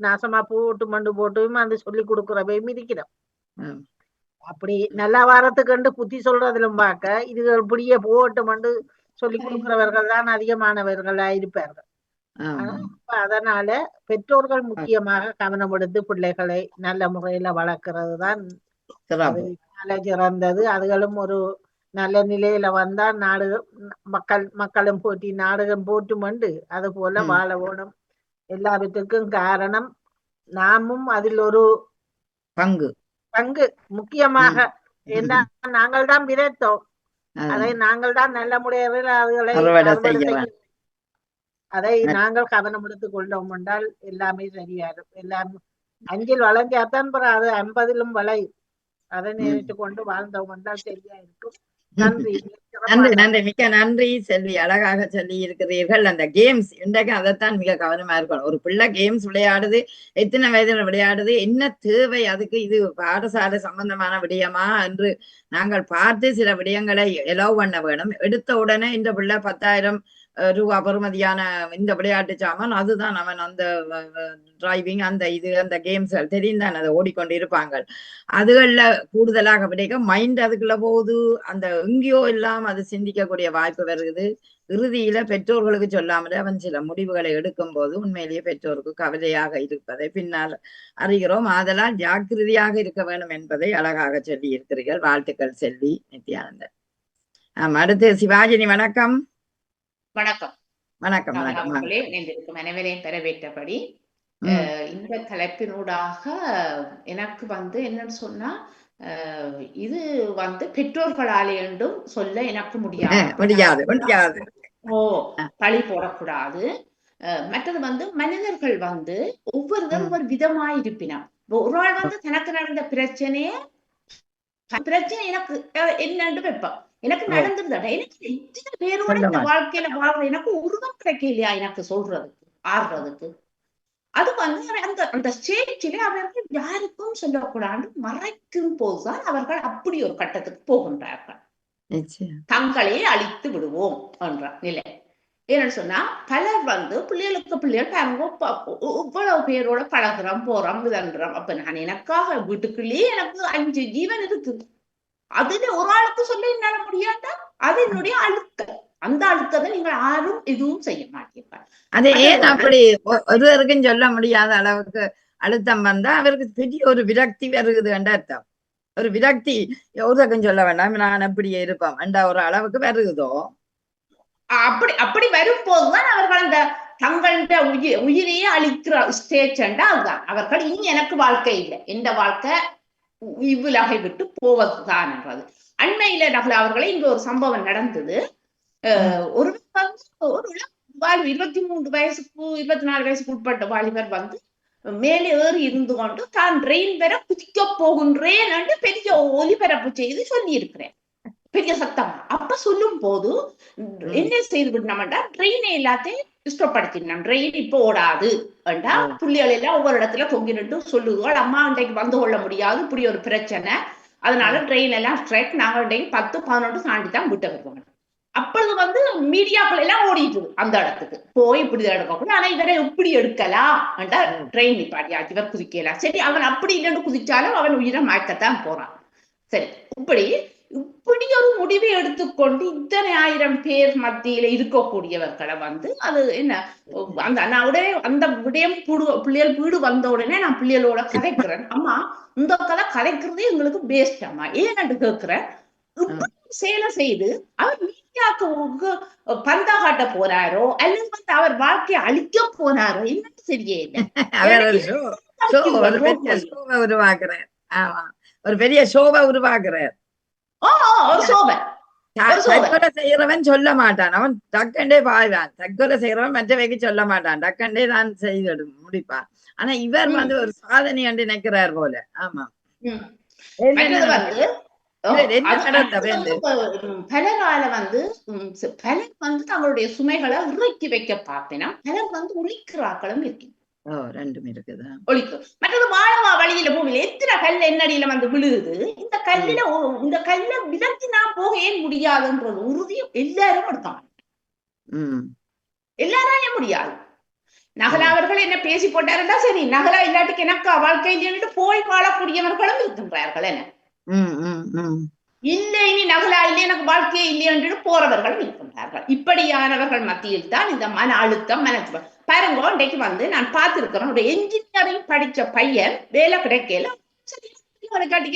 நாசமா போட்டும் அந்த சொல்லி கொடுக்கிறவையும் இருக்கிறோம். அப்படி நல்ல வாரத்துக்கு புத்தி சொல்றதிலும் பார்க்க இது இப்படியே போட்டும் சொல்லி கொடுக்கிறவர்கள் தான் அதிகமானவர்களா இருப்பார்கள். அதனால பெற்றோர்கள் முக்கியமாக கவனம் எடுத்து பிள்ளைகளை நல்ல முறையில வளர்க்கிறது தான் சிறந்தது. அதுகளும் ஒரு நல்ல நிலையில வந்தா மக்களும் போட்டி நாடகம் போட்டுமண்டு அது போல வாழ வேணும். எல்லாத்துக்கும் காரணம் நாமும் அதில் ஒரு பங்கு முக்கியமாக என்ன நாங்கள் தான் விதைத்தோம், அதை நாங்கள் தான் நல்ல முறையில் அதை நாங்கள் கவனம் எடுத்துக் கொண்டோம் என்றால் எல்லாமே சரியாகும். எல்லாம் 5 வளைஞ்சாத்தான் அது 50 வளையும். அதை நினைத்து கொண்டு வாழ்ந்தோம் என்றால் சரியா இருக்கும். நன்றி நன்றி, மிக்க நன்றி செல்வி. அழகாக சொல்லி இருக்கிறீர்கள். அந்த கேம்ஸ் இன்றைக்கு அதைத்தான் மிக கவனமா இருக்கணும். ஒரு பிள்ளை கேம்ஸ் விளையாடுது, எத்தனை வயதுல விளையாடுது, என்ன தேவை அதுக்கு, இது பாடசாலை சம்பந்தமான விடயமா என்று நாங்கள் பார்த்து சில விடயங்களை எலோவ் பண்ண வேணும். எடுத்த உடனே இந்த பிள்ளை 10,000 ரூபா பெறுமதியான இந்த விளையாட்டு சாமான், அதுதான் அவன் அந்த டிரைவிங் அந்த அந்த கேம்ஸ்கள் தெரியுந்தான், அதை ஓடிக்கொண்டு இருப்பாங்க. அதுகள்ல கூடுதலாக விடைக்க மைண்ட் அதுக்குள்ள போகுது, அந்த எங்கேயோ எல்லாம் அது சிந்திக்கக்கூடிய வாய்ப்பு வருகிறது. இறுதியில பெற்றோர்களுக்கு சொல்லாமலே அவன் சில முடிவுகளை எடுக்கும் போது உண்மையிலேயே பெற்றோருக்கு கவலையாக இருப்பதை பின்னால் அறிகிறோம். அதெல்லாம் ஜாக்கிரதையாக இருக்க வேண்டும் என்பதை அழகாக சொல்லி இருக்கிறீர்கள். வாழ்த்துக்கள் செல்வி நித்யானந்தன். அடுத்து சிவாஜினி, வணக்கம். வணக்கம். வணக்கம். இணைந்திருக்கும் அனைவரையும் வரவேற்றபடி இந்த தலைப்பினூடாக எனக்கு என்னன்னு சொன்னா, இது பெற்றோர்களாலே என்றும் சொல்ல எனக்கு முடியாது. பழி போடக்கூடாது. மற்றது மனிதர்கள் ஒவ்வொருத்தரும் ஒரு விதமாய் இருப்பினம். ஒரு ஆள் தனக்கு நடந்த பிரச்சனை எனக்கு என்னன்னு வைப்பான், எனக்கு நடந்திருந்தா எனக்கு எத்தனை பேரோட இந்த வாழ்க்கையில வாழ்ற எனக்கு உருவம் கிடைக்கலையா எனக்கு சொல்றதுக்கு ஆடுறதுக்கு. அது அந்த ஸ்டேஜிலே அவர்கள் யாருக்கும் சொல்லக்கூடாது மறைக்கும் போதுதான் அவர்கள் அப்படி ஒரு கட்டத்துக்கு போகின்றார்கள். தங்களை அழித்து விடுவோம் என்ற நிலை. ஏன்னு சொன்னா பலர் பிள்ளைகள் இவ்வளவு பேரோட பழகுறோம், போறோம், விதன்றோம். அப்ப நான் எனக்காக வீட்டுக்குள்ளேயே எனக்கு 5 ஜீவன் இருக்கு, அதுல ஒரு ஆளுக்கு சொல்ல என்னால முடியாதா? அது என்னுடைய அழுத்தம். அந்த அழுத்தத்தை நீங்க யாரும் எதுவும் செய்ய மாட்டீங்க. அது ஏன் அப்படி ஒருவருக்கும் சொல்ல முடியாத அளவுக்கு அழுத்தம் வந்தா அவருக்கு பெரிய ஒரு விரக்தி வருகுது என்ற அர்த்தம். ஒரு விரக்தி ஒருவருக்கும் சொல்ல வேண்டாம், நான் அப்படியே இருப்பேன் என்ற ஒரு அளவுக்கு வருகுதோ. அப்படி வரும்போதுதான் அவர்கள் அந்த தங்கள உயிரையே அழிக்கிற ஸ்டேஜ் அதுதான். அவர்கள் இனி எனக்கு வாழ்க்கை இல்லை, எந்த வாழ்க்கை இவ்வுலகை விட்டு போவதுதான் என்றது. அண்மையில அவர்களை இங்க ஒரு சம்பவம் நடந்தது. ஒரு 23 வயசுக்கு 24 வயசுக்கு உட்பட்ட வாலிபர் மேலே ஏறி இருந்து கொண்டு தான் ட்ரெயின் வர குதிக்க போகின்றேன் என்று பெரிய ஒலிபரப்பு செய்து சொல்லி இருக்கிறேன், பெரிய சத்தமா. அப்ப சொல்லும் போது என்ன செய்து விடணும்டா, ட்ரெயினை எல்லாத்தையும் இஷ்டப்படுத்தினோம், ட்ரெயின் இப்போ ஓடாது என்றா புள்ளிகள் எல்லாம் ஒவ்வொரு இடத்துல தொங்கி நின்று சொல்லுவாள், அம்மா இன்றைக்கு வந்து கொள்ள முடியாது, இப்படி ஒரு பிரச்சனை, அதனால ட்ரெயின் எல்லாம் ஸ்ட்ரைக், நாங்கள் இன்றைக்கு 10-11 தாண்டி தான் விட்டு வருவாங்க. அப்பொழுது மீடியாக்கள் எல்லாம் ஓடிட்டு அந்த இடத்துக்கு போய் இப்படி எடுக்கக்கூடாது, ஆனா இவரை எப்படி எடுக்கலாம் என்றா ட்ரெயின் நிப்பாட்டியாச்சு, இவர் குதிக்கலாம். சரி, அவன் அப்படி இல்லைன்னு குதிச்சாலும் அவன் உயிரை மாய்க்கத்தான் போறான். சரி, இப்படி ஒரு முடிவை எடுத்துக்கொண்டு இத்தனை 1000 பேர் மத்தியில இருக்கக்கூடியவர்களை அது என்ன நான் உடனே அந்த விடயம் பிள்ளைகள் வீடு வந்த உடனே நான் பிள்ளைகளோட கதைக்கிறேன், அம்மா இந்த கதை கதைக்கிறதே எங்களுக்கு பேஸ்ட் அம்மா, ஏன்னு கேட்கிறேன். சேலை செய்து அவர் மீடியாவுக்கு பந்தா காட்ட போறாரோ அல்லது அவர் வாழ்க்கையை அழிக்க போனாரோ என்னன்னு சரியே இல்லை. ஒரு பெரிய ஷோவை உருவாக்குறார். தற்கொலை செய்யறவன் சொல்ல மாட்டான், அவன் டக்கண்டே பாய்வான். தற்கொலை செய்யறவன் மற்றவைக்கு சொல்ல மாட்டான், டக்கண்டே தான் செய்து முடிப்பான். ஆனா இவர் ஒரு சாதனை என்று நினைக்கிறார் போல. ஆமா, பலரால பலர் தங்களுடைய சுமைகளை இறக்கி வைக்க பார்த்தினா பலர் ஒழிக்கிறாக்களும் இருக்கு. ரெண்டும் இருக்குது. ஒழிக்கும். மற்றது மாணவா வழியில போகல எத்தனை கல்ல என்னடியில விழுகுது. இந்த கல்ல விலக்கி நான் போக ஏன் முடியாதுன்றது உறுதியும் எல்லாரும் எடுத்தாங்க. எல்லாராலையும் முடியாது. நகலா அவர்கள் என்ன பேசி போட்டாருன்னா சரி, நகலா இல்லாட்டிக்கு எனக்கு வாழ்க்கையில் போய் வாழக்கூடியவர்களும் இருக்கின்றார்கள். என்ன இல்லை, இனி நகலா இல்லை, எனக்கு வாழ்க்கையே இல்லை என்று போறவர்களும் இருக்கின்றார்கள். இப்படியானவர்கள் மத்தியில் தான் இந்த மன அழுத்தம், மனச்சுவம். பாருங்க, இன்றைக்கு வந்து நான் பார்த்திருக்கிறேன், ஒரு என்ஜினியரிங் படிச்ச பையன் வேலை கிடைக்கல.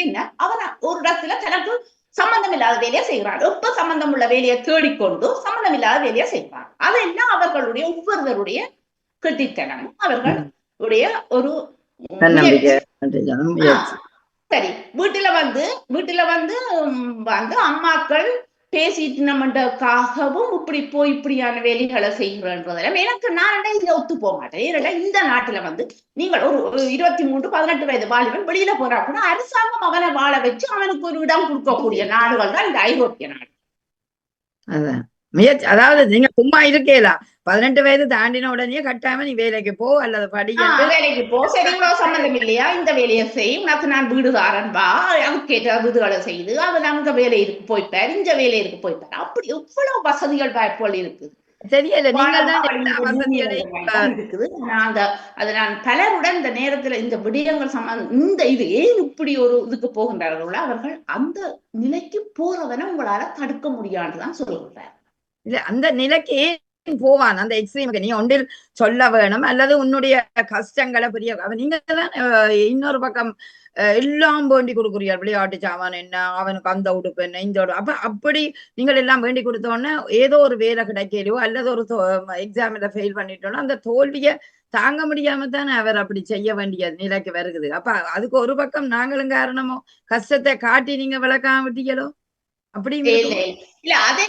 என்ன அவன் ஒரு இடத்துல தனக்கு சம்பந்தம் இல்லாத வேலையை செய்கிறான். எப்ப சம்பந்தம் உள்ள வேலையை தேடிக்கொண்டு சம்பந்தம் இல்லாத வேலையை செய்வான். அதெல்லாம் அவர்களுடைய ஒவ்வொருவருடைய கெட்டித்தனமும் அவர்களுடைய ஒரு சரி. வீட்டுல வந்து அம்மாக்கள் பேசிட்டு நம்மக்காகவும் இப்படி போய் இப்படியான வேலைகளை செய்கிறன்றதெல்லாம் எனக்கு நான் இதுல ஒத்து போக மாட்டேன். ஏன்னா இந்த நாட்டுல வந்து நீங்கள் ஒரு 23-18 வயது வாலிபன் வெளியில போறா கூட அரசாங்கம் அவனை வாழ வச்சு அவனுக்கு ஒரு இடம் கொடுக்கக்கூடிய நாடுகள் தான் இந்த ஐரோப்பிய நாடு. அதான் முயற்சி. அதாவது நீங்க சும்மா இருக்கேலா, 18 வயது தாண்டின உடனே கட்டாம நீ வேலைக்கு போ அல்லது வேலைக்கு போ. சரி, இவ்வளவு சம்பந்தம் இல்லையா, இந்த வேலையை செய், உனக்கு நான் வீடுகாரன் பா, அதுக்கேற்ற வீடுகளை செய்து அவன் அங்க வேலை இருக்கு போய்ப்பார், இந்த வேலை இருக்கு போய்ப்பார். அப்படி எவ்வளவு வசதிகள் வாய்ப்புகள் இருக்குது. தெரியல. நான் பலருடன் இந்த நேரத்துல இந்த விடயங்கள் இந்த இது ஏன் இப்படி ஒரு இதுக்கு போகின்றார்களோ அவர்கள் அந்த நிலைக்கு போறவனை உங்களால தடுக்க முடியாதுதான் சொல்லுகிறார். இல்ல, அந்த நிலைக்கு ஏன் போவான்? அந்த எக்ஸ்ட்ரீமுக்கு நீ ஒன்றில் சொல்ல வேணும் அல்லது உன்னுடைய கஷ்டங்களை புரிய. நீங்க தான் இன்னொரு பக்கம் எல்லாம் வேண்டி கொடுக்குறீர்கள். விளையாட்டு சாமான் என்ன, அவனுக்கு அந்த உடுப்பு என்ன, இந்த உடுப்பு. அப்ப அப்படி நீங்கள் எல்லாம் வேண்டி கொடுத்தோன்னே ஏதோ ஒரு வேலை கிடைக்கலையோ அல்லது ஒரு எக்ஸாம்ல ஃபெயில் பண்ணிட்டோன்னா அந்த தோல்வியை தாங்க முடியாம தானே அவர் அப்படி செய்ய வேண்டிய நிலைக்கு வருகுது. அப்ப அதுக்கு ஒரு பக்கம் நாங்களும் காரணமோ, கஷ்டத்தை காட்டி நீங்க விளக்காம விட்டீங்களோ? அப்படி இல்ல, அதே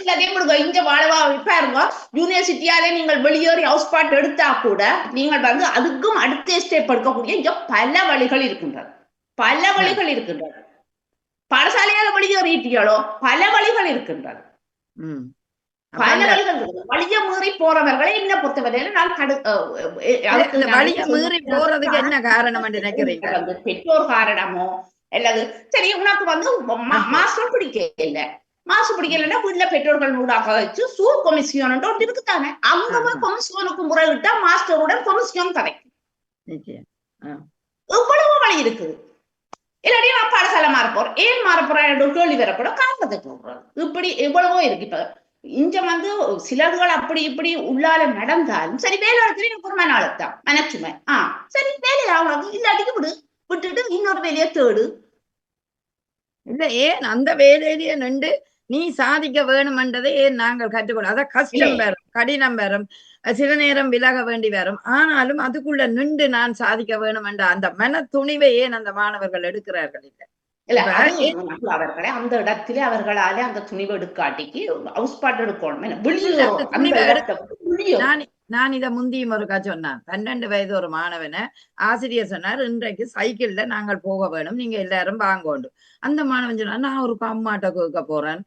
இங்க வாழவா பாருங்க, யூனிவர்சிட்டியால நீங்கள் வெளியேறி ஹவுஸ் பார்ட் எடுத்தா கூட நீங்கள் வந்து அதுக்கும் அடுத்த ஸ்டெப் எடுக்கக்கூடிய இங்க பல வழிகள் இருக்கின்றது. பாடசாலையால வெளியேறிட்டீங்களோ பல வழிகள் இருக்கின்றது. வழிய மீறி போறவர்களை என்ன பொறுத்தவரையில நான் வழிய மீறி போறதுக்கு என்ன காரணம் நினைக்கிறீங்க? பெற்றோர் காரணமோ அல்லது சரி உனக்கு வந்து மாஸ்டர் பிடிக்கலன்னா வீட்டுல பெற்றோர்கள் ஊடாக வச்சு சூர் கொமிசியோன் ஒன்று இருக்குதானே, அங்க போய் கொமிசியோனுக்கு முறையிட்டா மாஸ்டருடன் கொமிசியோன் கிடைக்கும். எவ்வளவு வழி இருக்குது. இல்லாட்டி நான் பாடசாலை மாறப்போறேன், ஏன் மாறப்போறேன் கேள்வி வரக்கூட காரணத்தை சொல்றேன். இப்படி எவ்வளவோ இருக்கு. இப்ப இங்க வந்து சிலர்கள் அப்படி இப்படி உள்ளால நடந்தாலும் சரி, வேலை இடத்துல எனக்கு ஒரு மன அழுத்தம், மனச்சுமை. சரி, வேலையை ஆகணும், இல்லாட்டிக்கு விட்டுட்டு இன்னொரு வேலையை தேடு. இல்ல, ஏன் அந்த வேலையிலேயே நின்று நீ சாதிக்க வேணும்ன்றதை ஏன் நாங்கள் கற்றுக்கொள்ள? அதான் கஷ்டம் வரும், கடினம் வரும், சில நேரம் விலக வேண்டி வரும். ஆனாலும் அதுக்குள்ள நின்று நான் சாதிக்க வேணும் என்ற அந்த மன துணிவை ஏன் அந்த மாணவர்கள் எடுக்கிறார்கள்? அவர்களை அந்த இடத்துல அவர்களால அந்த துணிவை எடுக்காட்டிக்கு ஹவுஸ்பாட் எடுக்கணும். நான் இதை முந்தியும் ஒருக்கா சொன்னேன். 12 வயது ஒரு மாணவனை ஆசிரியர் சொன்னார், இன்றைக்கு சைக்கிள்ல நாங்கள் போக வேணும், நீங்க எல்லாரும் வாங்கோண்டு. அந்த மாணவன் சொன்னார், நான் ஒரு அம்மாட்ட கேட்க போறேன்,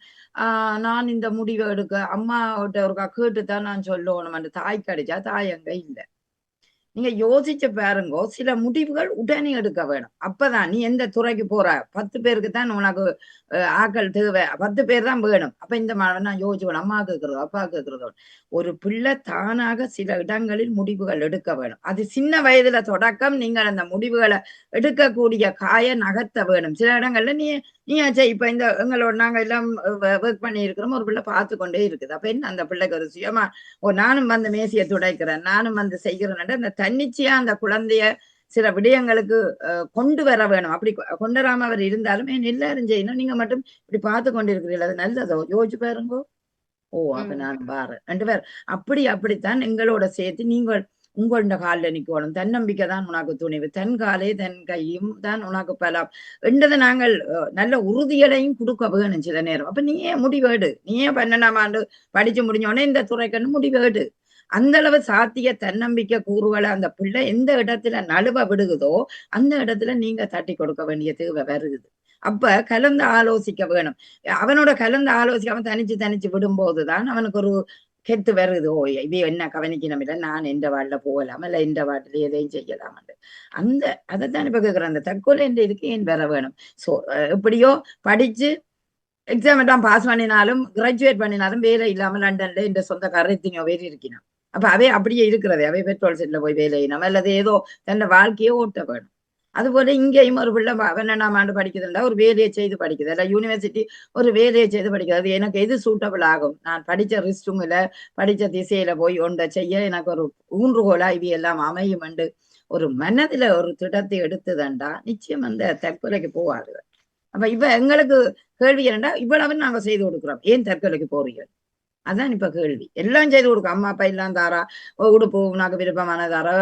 நான் இந்த முடிவை எடுக்க அம்மாட்ட ஒருக்கா கேட்டுதான் நான் சொல்லணும். அந்த தாய் கிடைச்சா தாய் அங்க இல்லை. நீங்க யோசிச்சு பாருங்கோ, சில முடிவுகள் உடனே எடுக்க வேணும். அப்பதான் நீ எந்த துறைக்கு போற, 10 பேருக்கு தான் உனக்கு ஆக்கள் தேவை, 10 பேர் தான் வேணும். அப்ப இந்த மாணவன் நான் யோசிச்சு அம்மா கேட்கறதோ அப்பா கேட்கறதோ. ஒரு பிள்ளை தானாக சில இடங்களில் முடிவுகள் எடுக்க வேணும். அது சின்ன வயதுல தொடக்கம் நீங்கள் அந்த முடிவுகளை எடுக்கக்கூடிய காய நகர்த்த வேணும். சில இடங்கள்ல நீ இப்ப இந்த எங்களோட நாங்க எல்லாம் ஒர்க் பண்ணி இருக்கிறோம், ஒரு பிள்ளை பார்த்து கொண்டே இருக்குது. அப்ப என்ன அந்த பிள்ளைக்கு ஒரு சுயமா நானும் வந்து மேசியை துடைக்கிறேன், நானும் வந்து செய்கிறேன், அந்த தன்னிச்சையா அந்த குழந்தைய சில விடயங்களுக்கு கொண்டு வர வேணும். அப்படி கொண்டு வராம அவர் இருந்தாலும் எல்லாரும் செய்யணும், நீங்க மட்டும் இப்படி பார்த்து கொண்டு இருக்கிறீர்கள், அது நல்லதோ யோசிச்சு பாருங்கோ. அப்ப நான் பாரு 2 பேர் அப்படித்தான் எங்களோட சேர்த்து நீங்கள் உங்களோட காலில் நிக்கணும். தன்னம்பிக்கை தான் உனக்கு துணிவு, தன் காலே தன் கையும் தான் உனக்கு பலம் என்றதை நாங்கள் நல்ல உறுதிகளையும் கொடுக்க வேணும் சில நேரம். அப்ப நீயே முடிவேடு, நீயே 12ஆம் ஆண்டு படிச்சு முடிஞ்சோடனே இந்த துறைக்கன்னு முடிவேடு. அந்த அளவு சாத்திய தன்னம்பிக்கை கூறுகளை அந்த பிள்ளை எந்த இடத்துல நழுவ விடுகுதோ அந்த இடத்துல நீங்க தட்டி கொடுக்க வேண்டிய தேவை வருகுது. அப்ப கலந்து ஆலோசிக்க வேணும். அவனோட கலந்து ஆலோசிக்காம தனிச்சு விடும்போதுதான் அவனுக்கு ஒரு கெத்து வருது. இது என்ன கவனிக்கணும், இல்லை நான் எந்த வார்டுல போகலாம், இல்ல இந்த வார்டுல எதையும் செய்யலாம். அதைத்தான் இப்ப கேட்கிறேன், அந்த தற்கொலை என்ற இதுக்கு ஏன் வர வேணும்? எப்படியோ படிச்சு எக்ஸாம் எல்லாம் பாஸ் பண்ணினாலும் கிராஜுவேட் பண்ணினாலும் வேலை இல்லாம லண்டன்ல இந்த சொந்தக்காரர் எத்தனையோ பேர் இருக்கணும். அப்ப அவை அப்படியே இருக்கிறது. அவை பெட்ரோல் செட்ல போய் வேலை செய்யணும் அல்லது ஏதோ தன்னை வாழ்க்கையே ஓட்ட வேணும். அதுபோல இங்கேயும் ஒரு பிள்ளை 12ஆம் ஆண்டு படிக்குதுண்டா ஒரு வேலையை செய்து படிக்குது, இல்ல யூனிவர்சிட்டி ஒரு வேலையை செய்து படிக்குது. அது எனக்கு எது சூட்டபிள் ஆகும், நான் படிச்ச ரிஸ்டும் இல்ல படிச்ச திசையில போய் ஒன்றை செய்ய எனக்கு ஒரு ஊன்றுகோலா இவை எல்லாம் அமையும் என்று ஒரு மனதுல ஒரு திடத்தை எடுத்துதண்டா நிச்சயம் அந்த தற்கொலைக்கு போவாது. அப்ப இப்ப எங்களுக்கு கேள்வி என்னண்டா, இவ்வளவு நாங்க செய்து கொடுக்குறோம், ஏன் தற்கொலைக்கு போறீங்க? அதான் இப்ப கேள்வி. எல்லாம் செய்து கொடுக்கும், அம்மா அப்பா எல்லாம் தாரா, உடுப்பு உனக்கு விருப்பமான தாரா,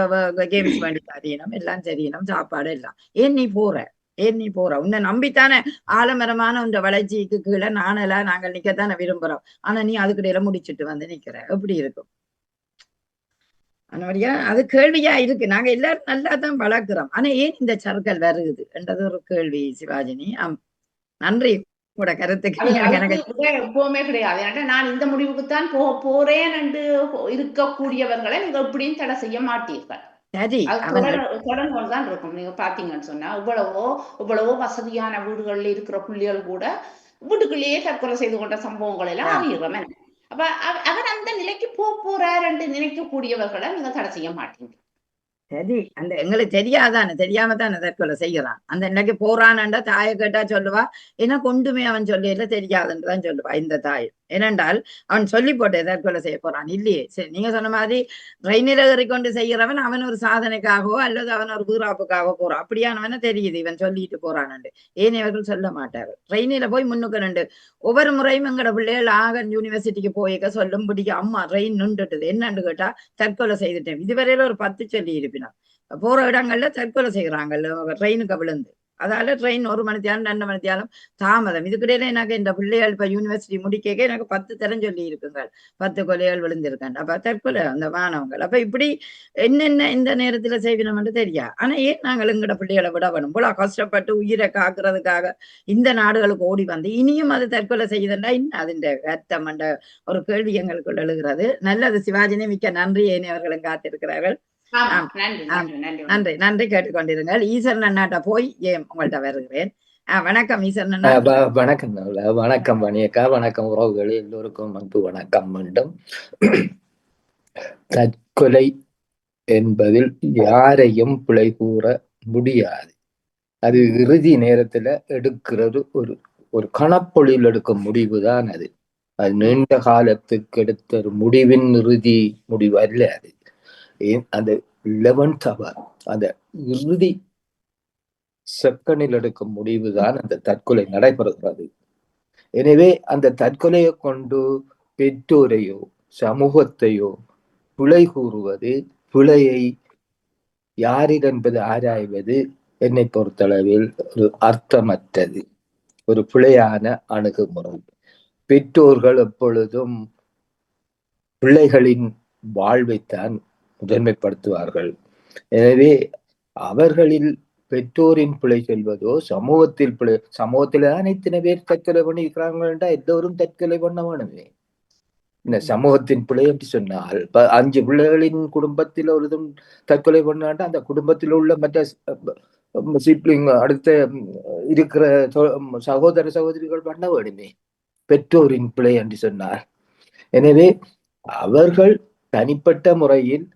கேம்ஸ் வேண்டி தரீனம், எல்லாம் சரியணும், சாப்பாடு எல்லாம். ஏன் நீ போற? ஏன் நீ போற? உன்னை நம்பித்தானே ஆலமரமான உன்ற வளர்ச்சிக்கு கீழே நானெல்லாம் நாங்கள் நிக்கத்தானே விரும்புறோம். ஆனா நீ அதுக்கிடையில முடிச்சுட்டு வந்து நிக்கிற, எப்படி இருக்கும்? அதனாலயா அது கேள்வியா இருக்கு. நாங்க எல்லாரும் நல்லா தான் வளர்க்கிறோம், ஆனா ஏன் இந்த சறுக்கல் வருகுது என்றது ஒரு கேள்வி. சிவாஜினி, நன்றி கூட கருத்துக்கு. எப்பவுமே கிடையாது. ஏன்னா நான் இந்த முடிவுக்குத்தான் போறேன் என்று இருக்கக்கூடியவர்களை நீங்க எப்படியும் தடை செய்ய மாட்டீர்கள். தொடர்ந்துதான் இருக்கும். நீங்க பாத்தீங்கன்னு சொன்னா இவ்வளவோ வசதியான வீடுகள்ல இருக்கிற புள்ளிகள் கூட வீட்டுக்குள்ளேயே தற்கொலை செய்து கொண்ட சம்பவங்கள் எல்லாம் அறிகிறோம். அப்ப அவர் அந்த நிலைக்கு போறார் என்று நினைக்கக்கூடியவர்களை நீங்க தடை செய்ய மாட்டீங்க. சரி, அந்த எங்களுக்கு தெரியாதானே, தெரியாம தானே தற்கொலை செய்யறான். அந்த இன்னைக்கு போறான்டா தாயை கேட்டா சொல்லுவா, எனக்கு ஒன்றுமே அவன் சொல்லியில தெரியாதுன்றதான் சொல்லுவா இந்த தாய். ஏனென்றால் அவன் சொல்லி போட்டு தற்கொலை செய்ய போறான் இல்லையே. சரி, நீங்க சொன்ன மாதிரி ட்ரெயினில் ஏறிக்கொண்டு செய்யறவன் அவன் ஒரு சாதனைக்காகவோ அல்லது அவன் ஒரு வீராப்புக்காகவோ போறான். அப்படியானவன தெரியுது இவன் சொல்லிட்டு போறான்னு. ஏன் இவர்கள் சொல்ல மாட்டார்கள். ட்ரெயினில போய் முன்னுக்கு நின்று ஒவ்வொரு முறையும் எங்களோட பிள்ளைகள் ஆகன் யூனிவர்சிட்டிக்கு போய்க்க சொல்லும் பிடிக்க, அம்மா ட்ரெயின் நின்றுட்டுது என்னன்னு கேட்டா தற்கொலை செய்துட்டேன். இதுவரையில ஒரு 10 சொல்லி இருப்பினான். போற இடங்கள்ல தற்கொலை செய்யறாங்கல்ல ட்ரெயினுக்கு விழுந்து. அதால ட்ரெயின் 1 மணித்தியாலும் 2 மணித்தியாலும் தாமதம். இதுக்கிடையில எனக்கு இந்த பிள்ளைகள் இப்ப யூனிவர்சிட்டி முடிக்க எனக்கு 10 தரம் சொல்லி இருக்குங்க, 10 கொலைகள் விழுந்திருக்காங்க. அப்ப தற்கொலை அந்த மாணவங்கள். அப்ப இப்படி என்னென்ன இந்த நேரத்துல செய்வினோம்னு தெரியா. ஆனா ஏன் நாங்கள் எங்கட பிள்ளைகளை விட வேணும்? போல கஷ்டப்பட்டு உயிரை காக்குறதுக்காக இந்த நாடுகளுக்கு ஓடி வந்து இனியும் அது தற்கொலை செய்யுதுண்டா இன்னும் அதுண்ட அர்த்தம் என்ற ஒரு கேள்வி எங்களுக்குள் எழுகிறது. நல்லது சிவாஜினி, மிக்க நன்றி. ஏனையவர்களும் காத்திருக்கிறார்கள். நன்றி நன்றி கேட்டுக்கொண்டிருங்கள். ஈஸ்வரன் அண்ணாட்ட போய் உங்கள்கிட்ட வருகிறேன். வணக்கம் ஈஸ்வரன் அண்ணா. வணக்கம். வணக்கம் மணியக்கா, வணக்கம் உறவுகளே, எல்லோருக்கும் அன்பு வணக்கம். மீண்டும் தற்கொலை என்பதில் யாரையும் பிழை கூற முடியாது. அது இறுதி நேரத்துல எடுக்கிறது ஒரு கணப்பொழில் எடுக்கும் முடிவுதான் அது. அது நீண்ட காலத்துக்கு எடுத்த ஒரு முடிவின் இறுதி முடிவு அல்ல. அது அந்த 11th hour, அந்த இறுதி செகண்டில் எடுக்கும் முடிவுதான் அந்த தற்கொலை நடைபெறுகிறது. எனவே அந்த தற்கொலையை கொண்டு பெற்றோரையோ சமூகத்தையோ பிழை கூறுவது, பிழையை யாரில் என்பது ஆராய்வது என்னை பொறுத்தளவில் ஒரு அர்த்தமற்றது, ஒரு பிழையான அணுகுமுறை. பெற்றோர்கள் எப்பொழுதும் பிள்ளைகளின் வாழ்வைத்தான் முதன்மைப்படுத்துவார்கள். எனவே அவர்களில் பெற்றோரின் பிழை செல்வதோ சமூகத்தில் பிழை, சமூகத்தில்தான் இத்தனை பேர் தற்கொலை பண்ணி இருக்கிறாங்கன்றா எல்லோரும் தற்கொலை பண்ண வேணுமே. இந்த சமூகத்தின் பிழை என்று சொன்னால் 5 பிள்ளைகளின் குடும்பத்தில் ஒரு தற்கொலை பண்ணாண்டா அந்த குடும்பத்தில் உள்ள மற்ற சிப்ளிங் அடுத்த இருக்கிற சகோதர சகோதரிகள் பண்ண வேணுமே, பெற்றோரின் பிழை என்று சொன்னார். எனவே அவர்கள் தனிப்பட்ட முறையில்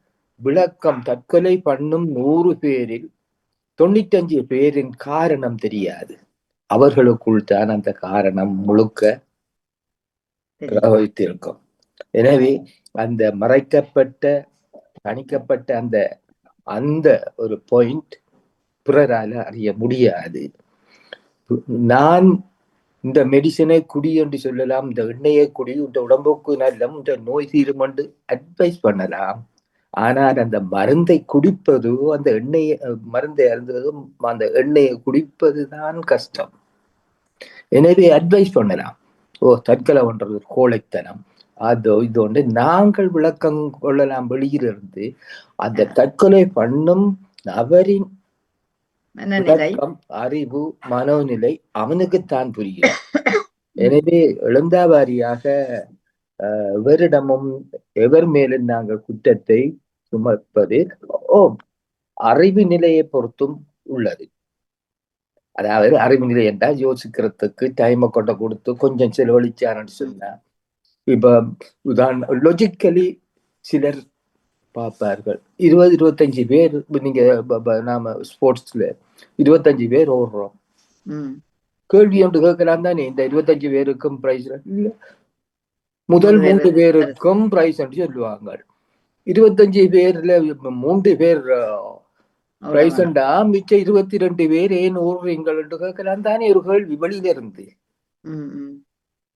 விளக்கம், தற்கொலை பண்ணும் 100 பேரில் 95 பேரின் காரணம் தெரியாது. அவர்களுக்குள் தான் அந்த காரணம் முழுக்க பிரவகித்திருக்கும். எனவே அந்த மறைக்கப்பட்ட கணிக்கப்பட்ட அந்த ஒரு பாயிண்ட் பிறரால அறிய முடியாது. நான் இந்த மெடிசனை குடி என்று சொல்லலாம், இந்த எண்ணெயை குடி, இந்த உடம்புக்கு நல்ல, இந்த நோய் தீரும் என்று அட்வைஸ் பண்ணலாம். ஆனால் அந்த மருந்தை குடிப்பது, அந்த மருந்தை அருந்துவதும் அந்த எண்ணெயை குடிப்பதுதான் கஷ்டம். எனவே அட்வைஸ் பண்ணலாம், தற்கொலை பண்றது கோழைத்தனம், இது ஒன்று நாங்கள் விளக்கம் கொள்ளலாம் வெளியிலிருந்து. அந்த தற்கொலை பண்ணும் நபரின் விளக்கம், அறிவு, மனோநிலை அவனுக்குத்தான் புரியும். எனவே எழுந்தாவாரியாக எவரிடமும் எவர் மேலும் நாங்கள் குற்றத்தை சுமப்பது அறிவு நிலையை பொறுத்தும் உள்ளது. அதாவது அறிவு நிலை என்றால் யோசிக்கிறதுக்கு டைமை கொண்ட கொடுத்து கொஞ்சம் செலவழிச்சாருன்னு சொன்னா இப்ப லொஜிக்கலி சிலர் பார்ப்பார்கள் 20-25 பேர் நீங்க நாம ஸ்போர்ட்ஸ்ல 25 பேர் ஓடுறோம். கேள்வி ஒன்று கேட்கலாம் தானே, இந்த 25 பேருக்கும் பிரைஸ் இல்ல, முதல் 3 பேருக்கும் பிரைஸ் சொல்லுவாங்க. 25 பேர்ல 3 பேர் பிரைஸ் மிச்சம் 22 பேர் ஏன் ஓடுறீங்கள் என்று கேட்கலாம் தானே ஒரு கேள்வி வெளியில இருந்து.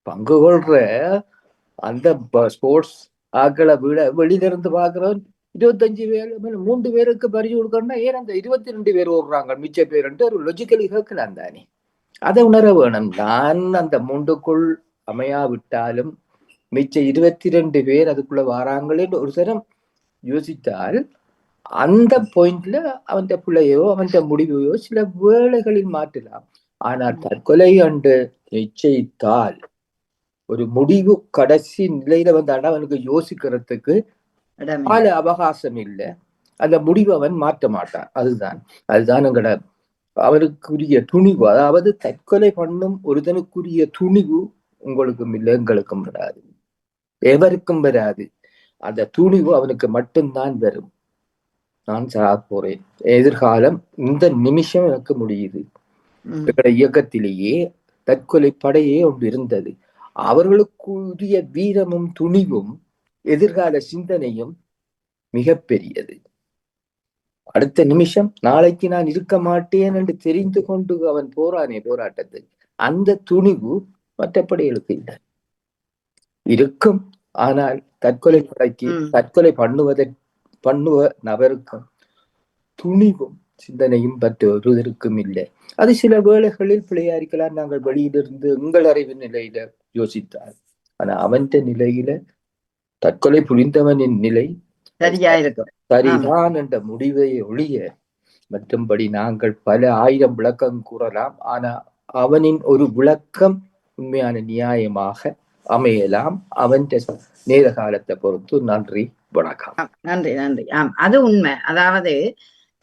பங்கு கொள்ற அந்த ஸ்போர்ட்ஸ் ஆக்களை விட வெளியில இருந்து பாக்குறோம் 25 பேர் 3 பேருக்கு பரிசு கொடுக்கணும்னா ஏன் அந்த 22 பேர் ஓடுறாங்க மிச்ச பேருன்ட்டு ஒரு லொஜிக்கலி கேட்கலாம் தானே. அதை உணர வேணும். நான் அந்த 3க்குள் அமையாவிட்டாலும் மிச்ச 22 பேர் அதுக்குள்ள வராங்களேன்னு ஒரு தரம் யோசித்தால் அந்த பாயிண்ட்ல அவன் பிள்ளையோ அவன் முடிவையோ சில வேளைகளில் மாற்றலாம். ஆனால் தற்கொலை என்று நிச்சயித்தால் ஒரு முடிவு கடைசி நிலையில வந்தாண்டா அவனுக்கு யோசிக்கிறதுக்கு கால அவகாசம் இல்லை. அந்த முடிவை அவன் மாற்ற மாட்டான். அதுதான் எங்கட அவனுக்குரிய துணிவு. அதாவது தற்கொலை பண்ணும் ஒருதனுக்குரிய துணிவு உங்களுக்கும் இல்லை, எங்களுக்கும் வராது, எவருக்கும் வராது. அந்த துணிவு அவனுக்கு மட்டும்தான் வரும். நான் சாக போறேன், எதிர்காலம் இந்த நிமிஷம் எனக்கு முடியுது. எங்களுடைய இயக்கத்திலேயே தற்கொலை படையே ஒன்று இருந்தது. அவர்களுக்குரிய வீரமும் துணிவும் எதிர்கால சிந்தனையும் மிக பெரியது. அடுத்த நிமிஷம் நாளைக்கு நான் இருக்க மாட்டேன் என்று தெரிந்து கொண்டு அவன் போறானே போராட்டத்தில், அந்த துணிவு மற்றபடிகளுக்கு இல்லை, இருக்கும். ஆனால் தற்கொலை படைக்கு தற்கொலை பண்ணுவ நபருக்கும் துணிவும் சிந்தனையும் ஒருவருக்கும் இல்லை. அது சில வேளைகளில் பிள்ளையாரிக்கலாம். நாங்கள் வெளியிலிருந்து எங்கள் அறிவு நிலையில யோசித்தார். ஆனா அவன் நிலையில தற்கொலை புரிந்தவனின் நிலை சரிதான் என்ற முடிவை ஒழிய மற்றும்படி நாங்கள் பல ஆயிரம் விளக்கம் கூறலாம். ஆனா அவனின் ஒரு விளக்கம் உண்மையான நியாயமாக அமையலாம் அவன் நேர காலத்தை பொறுத்து. நன்றி, வணக்கம். நன்றி. அது உண்மை. அதாவது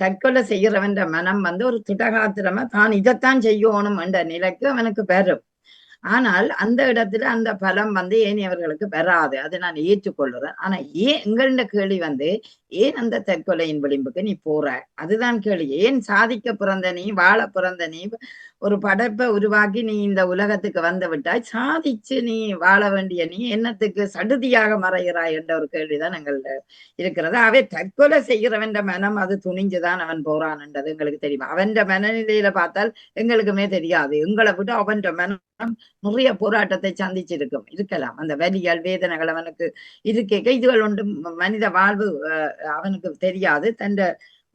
தற்கொலை செய்கிறவன் மனம் ஒரு திடகாத்திரமா தான் இதைத்தான் செய்யணும் என்ற நிலைக்கு அவனுக்கு பெறும். ஆனால் அந்த இடத்துல அந்த பலம் ஏனையவர்களுக்கு பெறாது. அதை நான் ஏற்றுக்கொள்றேன். ஆனா எங்கள்ட கேள்வி ஏன் அந்த தற்கொலையின் விளிம்புக்கு நீ போற? அதுதான் கேள்வி. ஏன் சாதிக்க பிறந்த நீ, வாழ பிறந்த நீ, ஒரு படைப்பை உருவாக்கி நீ இந்த உலகத்துக்கு வந்து விட்டாய், சாதிச்சு நீ வாழ வேண்டிய நீ என்னத்துக்கு சடுதியாக மறைகிறாய் என்ற ஒரு கேள்விதான் எங்கள்ட இருக்கிறது. அவை தற்கொலை செய்கிறவன் மனம் அது துணிஞ்சுதான் அவன் போறான்ன்றது எங்களுக்கு தெரியும். அவன் மனநிலையில பார்த்தால் எங்களுக்குமே தெரியாது. எங்களை விட்டு அவன் மனம் நிறைய போராட்டத்தை இருக்கலாம். அந்த வலிகள் வேதனைகள் அவனுக்கு இதுகள் ஒன்று மனித வாழ்வு அவனுக்கு தெரியாது. தன்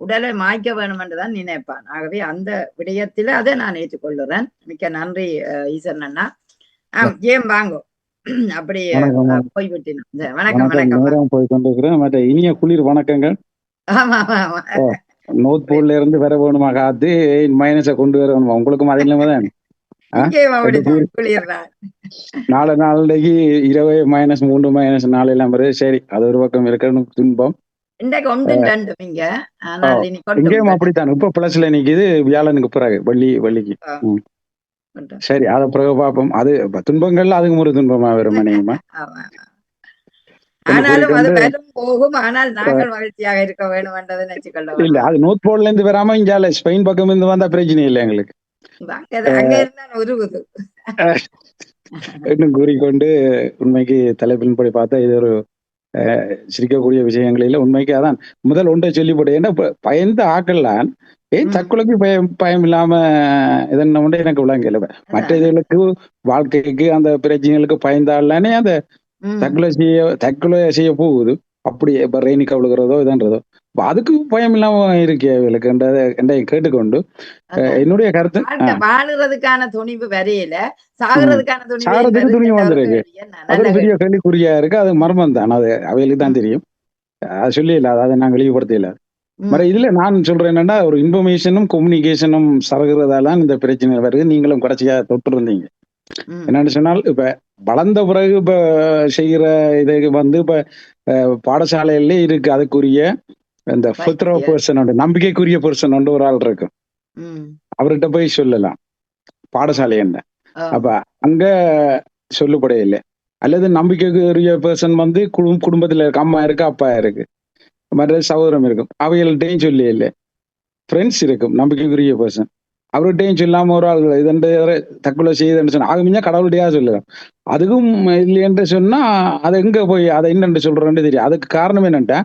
உடலை மாய்க்க வேணும் என்றுதான் நினைப்பான். ஆகவே அந்த விடயத்தில அதை நான் ஏற்றுக்கொள்ளுறேன். மிக்க நன்றி ஈசன் அண்ணா. ஏன் வாங்கோ அப்படி போய்விட்டேன். வணக்கம். போய் கொண்டிருக்கிறேன். மற்ற இனிய குளிர் வணக்கங்கள். நோர்த் போல்ல இருந்து வர வேணுமா காத்து மைனஸை கொண்டு வர வேணுமா? உங்களுக்கும் அது இல்லாமதான் நாளைக்கு இரவு -3 -4 எல்லாம் வருது. சரி, அது ஒரு பக்கம் இருக்கிற துன்பம். இங்கேயும் அப்படித்தான். இப்ப பிளஸ்ல நிக்குது. வியாழனுக்கு பிறகு வள்ளிக்கு. சரி, அத பிறகு பார்ப்போம். அது துன்பங்கள்ல அதுக்கு ஒரு துன்பமா வரும். மணியம்மா இல்ல, அது நோர்த் போல்ல இருந்து வராம இங்க ஸ்பெயின் பக்கம் இருந்து வந்தா பிரச்சனை இல்லை எங்களுக்கு. கூறிக்கொண்டு உண்மைக்கு தலைப்பின்படி பார்த்தா இது ஒரு சிரிக்கக்கூடிய விஷயங்களில உண்மைக்கு அதான் முதல் ஒன்றை சொல்லிப்படும். ஏன்னா பயந்த ஆக்கள்லாம் ஏன் தற்கொலைக்கு பயம் இல்லாம இதென்ன ஒன்று எனக்கு விளங்கல. மற்ற இதுகளுக்கு வாழ்க்கைக்கு அந்த பிரச்சனைகளுக்கு பயந்தாலே அந்த தற்கொலை செய்ய போகுது. அப்படி இப்ப ரெய்னிக்கா விழுகிறதோ இதன்றதோ அதுக்கு பயம் இல்லாம இருக்கே கேட்டுக்கொண்டு என்னுடைய கருத்து வாழுறதுக்கான துணிவு வரையில சாகிறதுக்கு துணிவு வந்திருக்கு. அது ஒரு பெரிய கேள்விக்குறியா இருக்கு. அது மர்மம் தான். அது அவைகளுக்கு தான் தெரியும். அது சொல்லி இல்ல, அதை நான் வெளிப்படுத்த இல்ல. இதுல நான் சொல்றேன் என்னன்னா, ஒரு இன்ஃபர்மேஷனும் கம்யூனிகேஷனும் சரகிறதால இந்த பிரச்சனை வருது. நீங்களும் கடைசியா தொட்டு இருந்தீங்க. என்னன்னு சொன்னால், இப்ப வளர்ந்த பிறகு இப்ப செய்கிற இது இப்ப பாடசாலையில இருக்கு. அதுக்குரிய இந்த நம்பிக்கைக்குரிய பர்சன் ஒரு ஆள் இருக்கும். அவர்கிட்ட போய் சொல்லலாம் பாடசாலை என்ன. அப்ப அங்க சொல்லப்பட இல்லை. அல்லது நம்பிக்கைக்குரிய பர்சன் வந்து குடும்பத்துல இருக்கு, அம்மா இருக்கு, அப்பா இருக்கு, மற்ற சகோதரம் இருக்கும், அவைகள்கிட்டையும் சொல்லி இல்லை. ஃப்ரெண்ட்ஸ் இருக்கும் நம்பிக்கைக்குரிய பர்சன், அவர்கிட்டையும் சொல்லாம ஒரு ஆள் இதென்று தற்கொலை செய்யுதுன்னு சொன்னா ஆக மிஞ்சா கடவுள்கிட்டயா சொல்லலாம். அதுக்கும் இல்லையென்று சொன்னா அதை எங்க போய் அதை என்னென்று சொல்றேன்னு தெரியும். அதுக்கு காரணம் என்னன்ட்டா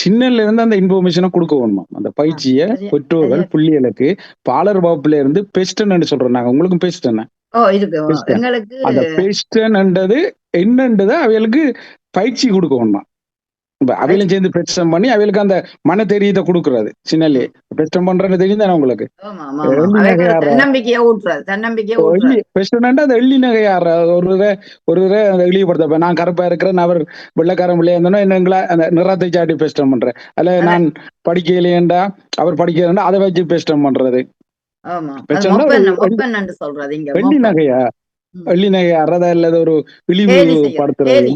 சின்னல இருந்து அந்த இன்ஃபர்மேஷனை கொடுக்க வேணுமா. அந்த பயிற்சியை பெற்றோர்கள் பிள்ளைகளுக்கு பாலர் வகுப்புல இருந்து பெஸ்ட்ன்னு சொல்றோம் நாங்க. உங்களுக்கும் பெஸ்ட் என்ன அந்த பெஸ்ட்ன்றது என்னன்றதை அவைகளுக்கு பயிற்சி கொடுக்க வேணுமா. அவையிலும் சேர்ந்து பெஸ்டம் பண்ணி அவைகளுக்கு அந்த மன தெரியத்தை கொடுக்கறது. சின்னலே பெஸ்டம் பண்றன்னு தெரியும் தானே உங்களுக்கு. அந்த எள்ளி நகையாற ஒரு எளியப்படுத்த நான் கருப்பா இருக்கிறேன், அவர் வெள்ளக்காரன் பிள்ளையா இருந்தோன்னா என்னங்களா அந்த நிறத்தை சாட்டி பெஸ்டம் பண்றேன். அல்ல நான் படிக்கலையேண்டா அவர் படிக்கிறேன்டா அதை வச்சு பெஸ்டம் பண்றது. வெள்ளி நகையா வெள்ளி நகை அறதா இல்லது ஒரு இழிவுபடுத்துறது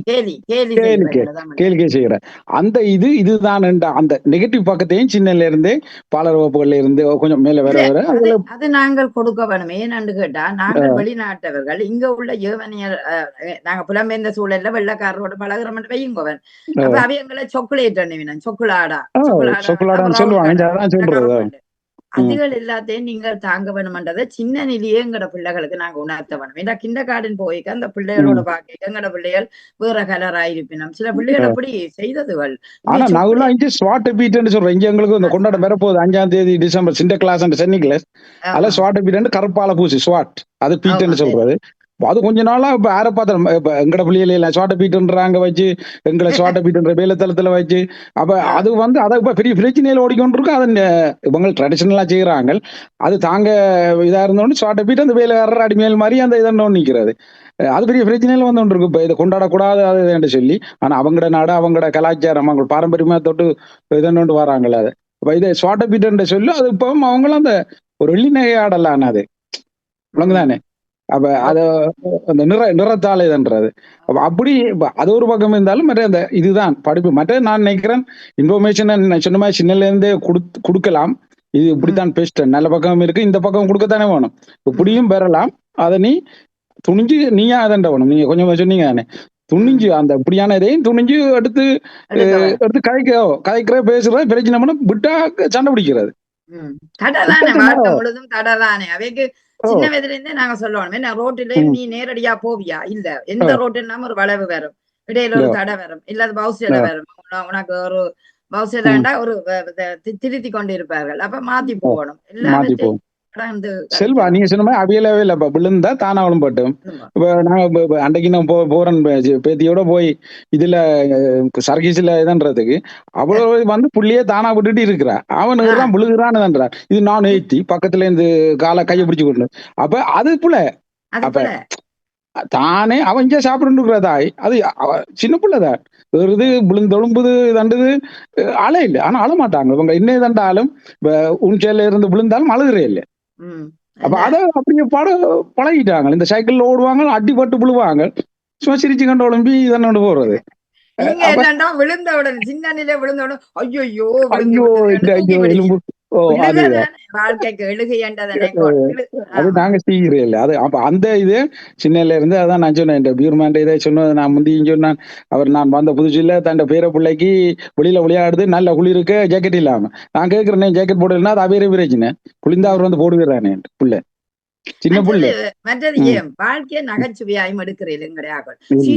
கேளிக்கை செய்யற அந்த இதுதான். அந்த நெகட்டிவ் பக்கத்தையும் சின்னல இருந்தே பாலர் வகுப்புகள்ல இருந்து கொஞ்சம் மேல வர அது நாங்கள் கொடுக்க வேணும். ஏன்னு கேட்டா நாங்கள் வெளிநாட்டவர்கள் இங்க உள்ள ஏவனியர் நாங்க புலம்பெயர்ந்த சூழல்ல வெள்ளக்காரரோட பழகிறோம் வையுங்கவன். அப்ப அவையங்களை சொக்குலேட் அணிவினன் சொக்குலாடா சொல்லுவாங்க. அதுகள் எல்லாத்தையும் நீங்கள் தாங்க வேணும்ன்றதை சின்ன நிலையே எங்கட பிள்ளைகளுக்கு நாங்க உணர்த்த வேணும். ஏன்னா கிண்ட கார்டன் போய்க்க அந்த பிள்ளைகளோட பாக்க எங்கட பிள்ளைகள் வேற கலர் ஆயிருப்பினும் சில பிள்ளைகள் அப்படி செய்ததுகள். ஆனா நான் இங்க ஸ்வாட் பீட்னு சொல்றேன். இங்க எங்களுக்கு இந்த கொண்டாட வரப்போகுது 5ஆம் தேதி டிசம்பர் சின்ன கிளாஸ் சென்னி கிளாஸ். அதுல ஸ்வாட் பீட் கருப்பால பூசி ஸ்வாட் அது பீட்னு சொல்றது. அது கொஞ்ச நாளா இப்ப யார பாத்திரம் இப்ப எங்கட பிள்ளைகள சோட்ட பீட்டுன்றாங்க வச்சு எங்களை சோட்ட பீட்டுன்ற வேலைத்தளத்துல வச்சு அப்ப அது வந்து அதை இப்ப பெரிய பிரச்சனையில ஓடிக்கொண்டு இருக்கு. அது இவங்க ட்ரெடிஷனலா செய்யறாங்க. அது தாங்க இதா இருந்தோன்னு சோட்ட பீட்டு அந்த வேலைக்காரர் அடிமையல் மாதிரி அந்த இதன்னு நிக்கிறது. அது பெரிய பிரச்சனையில வந்து ஒன்று இருக்கு. இப்ப இதை கொண்டாடக்கூடாது அது என்று சொல்லி. ஆனா அவங்களோட நாடு அவங்களோட கலாச்சாரம் அவங்க பாரம்பரியமா தொட்டு இதன்னு வராங்கல்ல. அது இப்ப இதை சோட்ட பீட்டுன்ற சொல்லி அது இப்போ அவங்களும் அந்த ஒரு வெள்ளி நகை ஆடலாம். அது விளங்குதானே. அப்ப அத அந்த நிறத்தால் இதுன்றது அப்படி அது ஒரு பக்கம் இருந்தாலும் மற்ற அந்த இதுதான் படிப்பு. மற்ற நான் நினைக்கிறேன் இன்ஃபர்மேஷன் சொன்ன மாதிரி சின்னல இருந்தே கொடுக்கலாம். இது இப்படித்தான் பெஸ்ட் நல்ல பக்கம் இருக்கு, இந்த பக்கம் கொடுக்கத்தானே வேணும். இப்படியும் பெறலாம். அதை நீ துணிஞ்சு நீயா அதண்ட வேணும். நீங்க கொஞ்சம் சொன்னீங்க தானே துணிஞ்சு அந்த இப்படியான இதையும் துணிஞ்சு எடுத்து கதைக்கிற பேசுற பிரச்சனை பண்ண விட்டா சண்டை பிடிக்கிறது. சின்ன வயதுல இருந்தே நாங்க சொல்லணும். என்ன ரோட்டில நீ நேரடியா போவியா இல்ல எந்த ரோட்டு இல்லாம ஒரு வளைவு வரும், இடையில ஒரு தடை வரும், இல்லாத பவுசில வரும். உனக்கு ஒரு பவுசில வேண்டா ஒரு திருத்தி கொண்டு இருப்பார்கள். அப்ப மாத்தி போகணும் எல்லாமே. செல்வா நீங்க சொன்ன மாதிரி அவியலவே இல்ல. விழுந்தா தானாவளும் பட்டும். இப்ப நாங்க அன்றைக்கு நான் போறேன் பேத்தியோட போய் இதுல சர்க்கீஸ்ல இதன்றதுக்கு அவ்வளவு வந்து புள்ளியே தானா விட்டுட்டு இருக்கிறா. அவனுக்குதான் விழுகிறான்னு இது நான் ஏத்தி பக்கத்துல இருந்து காலை கையை பிடிச்சு கொண்டு அப்ப அது புள்ள அப்ப தானே அவன் இங்க சாப்பிடுறதாய் அது சின்ன பிள்ளைதான் வருது விழுந்தொழும்புது தண்டுது அழ இல்லை. ஆனா அழ மாட்டாங்க இவங்க. என்ன தண்டாலும் உன்சேல இருந்து விழுந்தாலும் அழுகிறே இல்லை. அப்ப அத அப்படியே பழகிட்டாங்க. இந்த சைக்கிள்ல ஓடுவாங்க, அடிபட்டு விழுவாங்க, சும்மா சிரிச்சு கண்டு ஒழும்பி இதனோடு போறது. விழுந்த உடனே சின்ன நிலை விழுந்த உடனே ஐயோ எலும்பு வாழ்க்கைக்கு அது நாங்க செய்யறே இல்ல. அது அப்ப அந்த இது சின்னல இருந்து அதான் நான் சொன்னேன். இந்த பியூர்மேன் இதை சொன்னது நான் முந்தியும் சொன்னேன். அவர் நான் வந்த புதுசுல தன் பேர பிள்ளைக்கு வெளியில விளையாடுது நல்ல குளிருக்கு ஜாக்கெட் இல்லாம நான் கேட்கிறேன் ஜாக்கெட் போடலன்னா அது அவேரே பிரச்சனை குளிர்ந்தா அவர் வந்து போடுகிறானே பிள்ளை சின்ன பிள்ளை. மற்றது வாழ்க்கையை நகைச்சுவையாயும் எடுக்கிறீர்கள் கிடையாது. நீ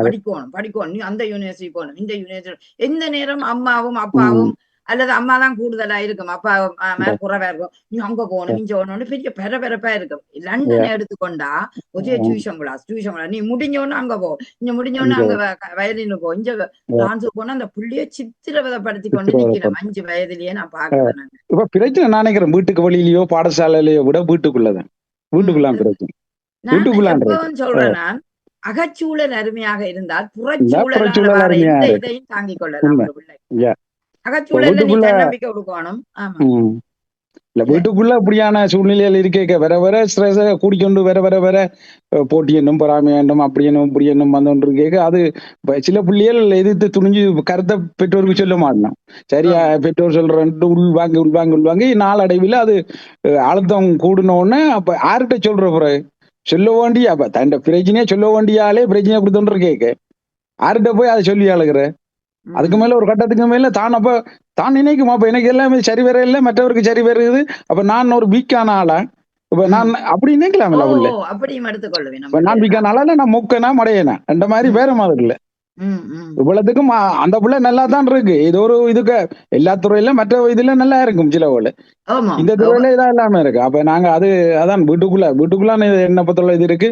படிக்கணும் நீ அந்த யூனிவர்சிட்டி போகணும் இந்த யூனிவர்சிட்டி. எந்த நேரம் அம்மாவும் அப்பாவும் அல்லது அம்மா தான் கூடுதலா இருக்கும், அப்பா குறைவா இருக்கும், நீ அங்க போகணும் இங்க போகணும்னு பெரிய பெரபெரப்பா இருக்கும். லண்டனை எடுத்துக்கொண்டா ஒரே டியூஷன் கிளாஸ் நீ முடிஞ்சோன்னு அங்க போ, இங்க முடிஞ்சோன்னு அங்க வயலின்னு போ, இங்க டான்ஸு போனா அந்த புள்ளிய சித்திரவதைப்படுத்தி கொண்டு நிக்கிறேன் 5 வயதுலயே நான் பாக்குறேன். இப்ப பிரச்சனை நான் நினைக்கிறேன் வீட்டுக்கு வழியிலயோ பாடசாலையிலயோ விட வீட்டுக்குள்ளதான் வீட்டுக்குள்ளான் பிரச்சனை. நான் சொல்றேன் நான் அகச்சூழல் அருமையாக இருந்தால் புறச்சூழல் இதையும் தாங்கிக் கொள்ளலாம். அகச்சூழல்ல நீ தன்னம்பிக்கை கொடுக்கணும். ஆமா இல்ல வீட்டுக்குள்ள இப்படியான சூழ்நிலைகள் இருக்க வர வர ஸ்ட்ரெஸ் கூடிக்கொண்டு வர வர வர போட்டி என்னும் பொறாமை வேண்டும் அப்படி என்னும் இப்படி என்னும் வந்தோன்று கேட்க அது சில பிள்ளைகள் எதிர்த்து துணிஞ்சு கருத்தை பெற்றோருக்கு சொல்ல மாட்டோம். சரியா பெற்றோர் சொல்றேன்ட்டு உள்வாங்கி நாளடைவில் அது அழுத்தம் கூடினோடனே அப்ப யார்கிட்ட சொல்ற பிறகு சொல்ல வேண்டிய அப்ப தன் பிரச்சனையே சொல்ல வேண்டியாலே பிரச்சனை கொடுத்தோன்று கேட்க யார்கிட்ட போய் அதை சொல்லி அழுகிற அதுக்கு மேல ஒரு கட்டத்துக்கு மேல தான் நினைக்கும் அப்ப எனக்கு எல்லாமே சரி வர இல்லை மற்றவருக்கு சரி வருது அப்ப நான் ஒரு வீக்கான ஆளா இப்ப நான் அப்படி நினைக்கலாம்ல உள்ள நான் வீக்கான ஆளா நான் மூக்கனா மடையனா அந்த மாதிரி வேற மாதிரி இல்ல இவ்வளவுக்கும் அந்த பிள்ளை நல்லா தான் இருக்கு இது ஒரு இதுக்கு எல்லா துறையில மற்ற இதுல நல்லா இருக்கும் சில போல இந்த துறையில இதா இல்லாம இருக்கு அப்ப நாங்க அதான் வீட்டுக்குள்ள என்ன பத்திர இது இருக்கு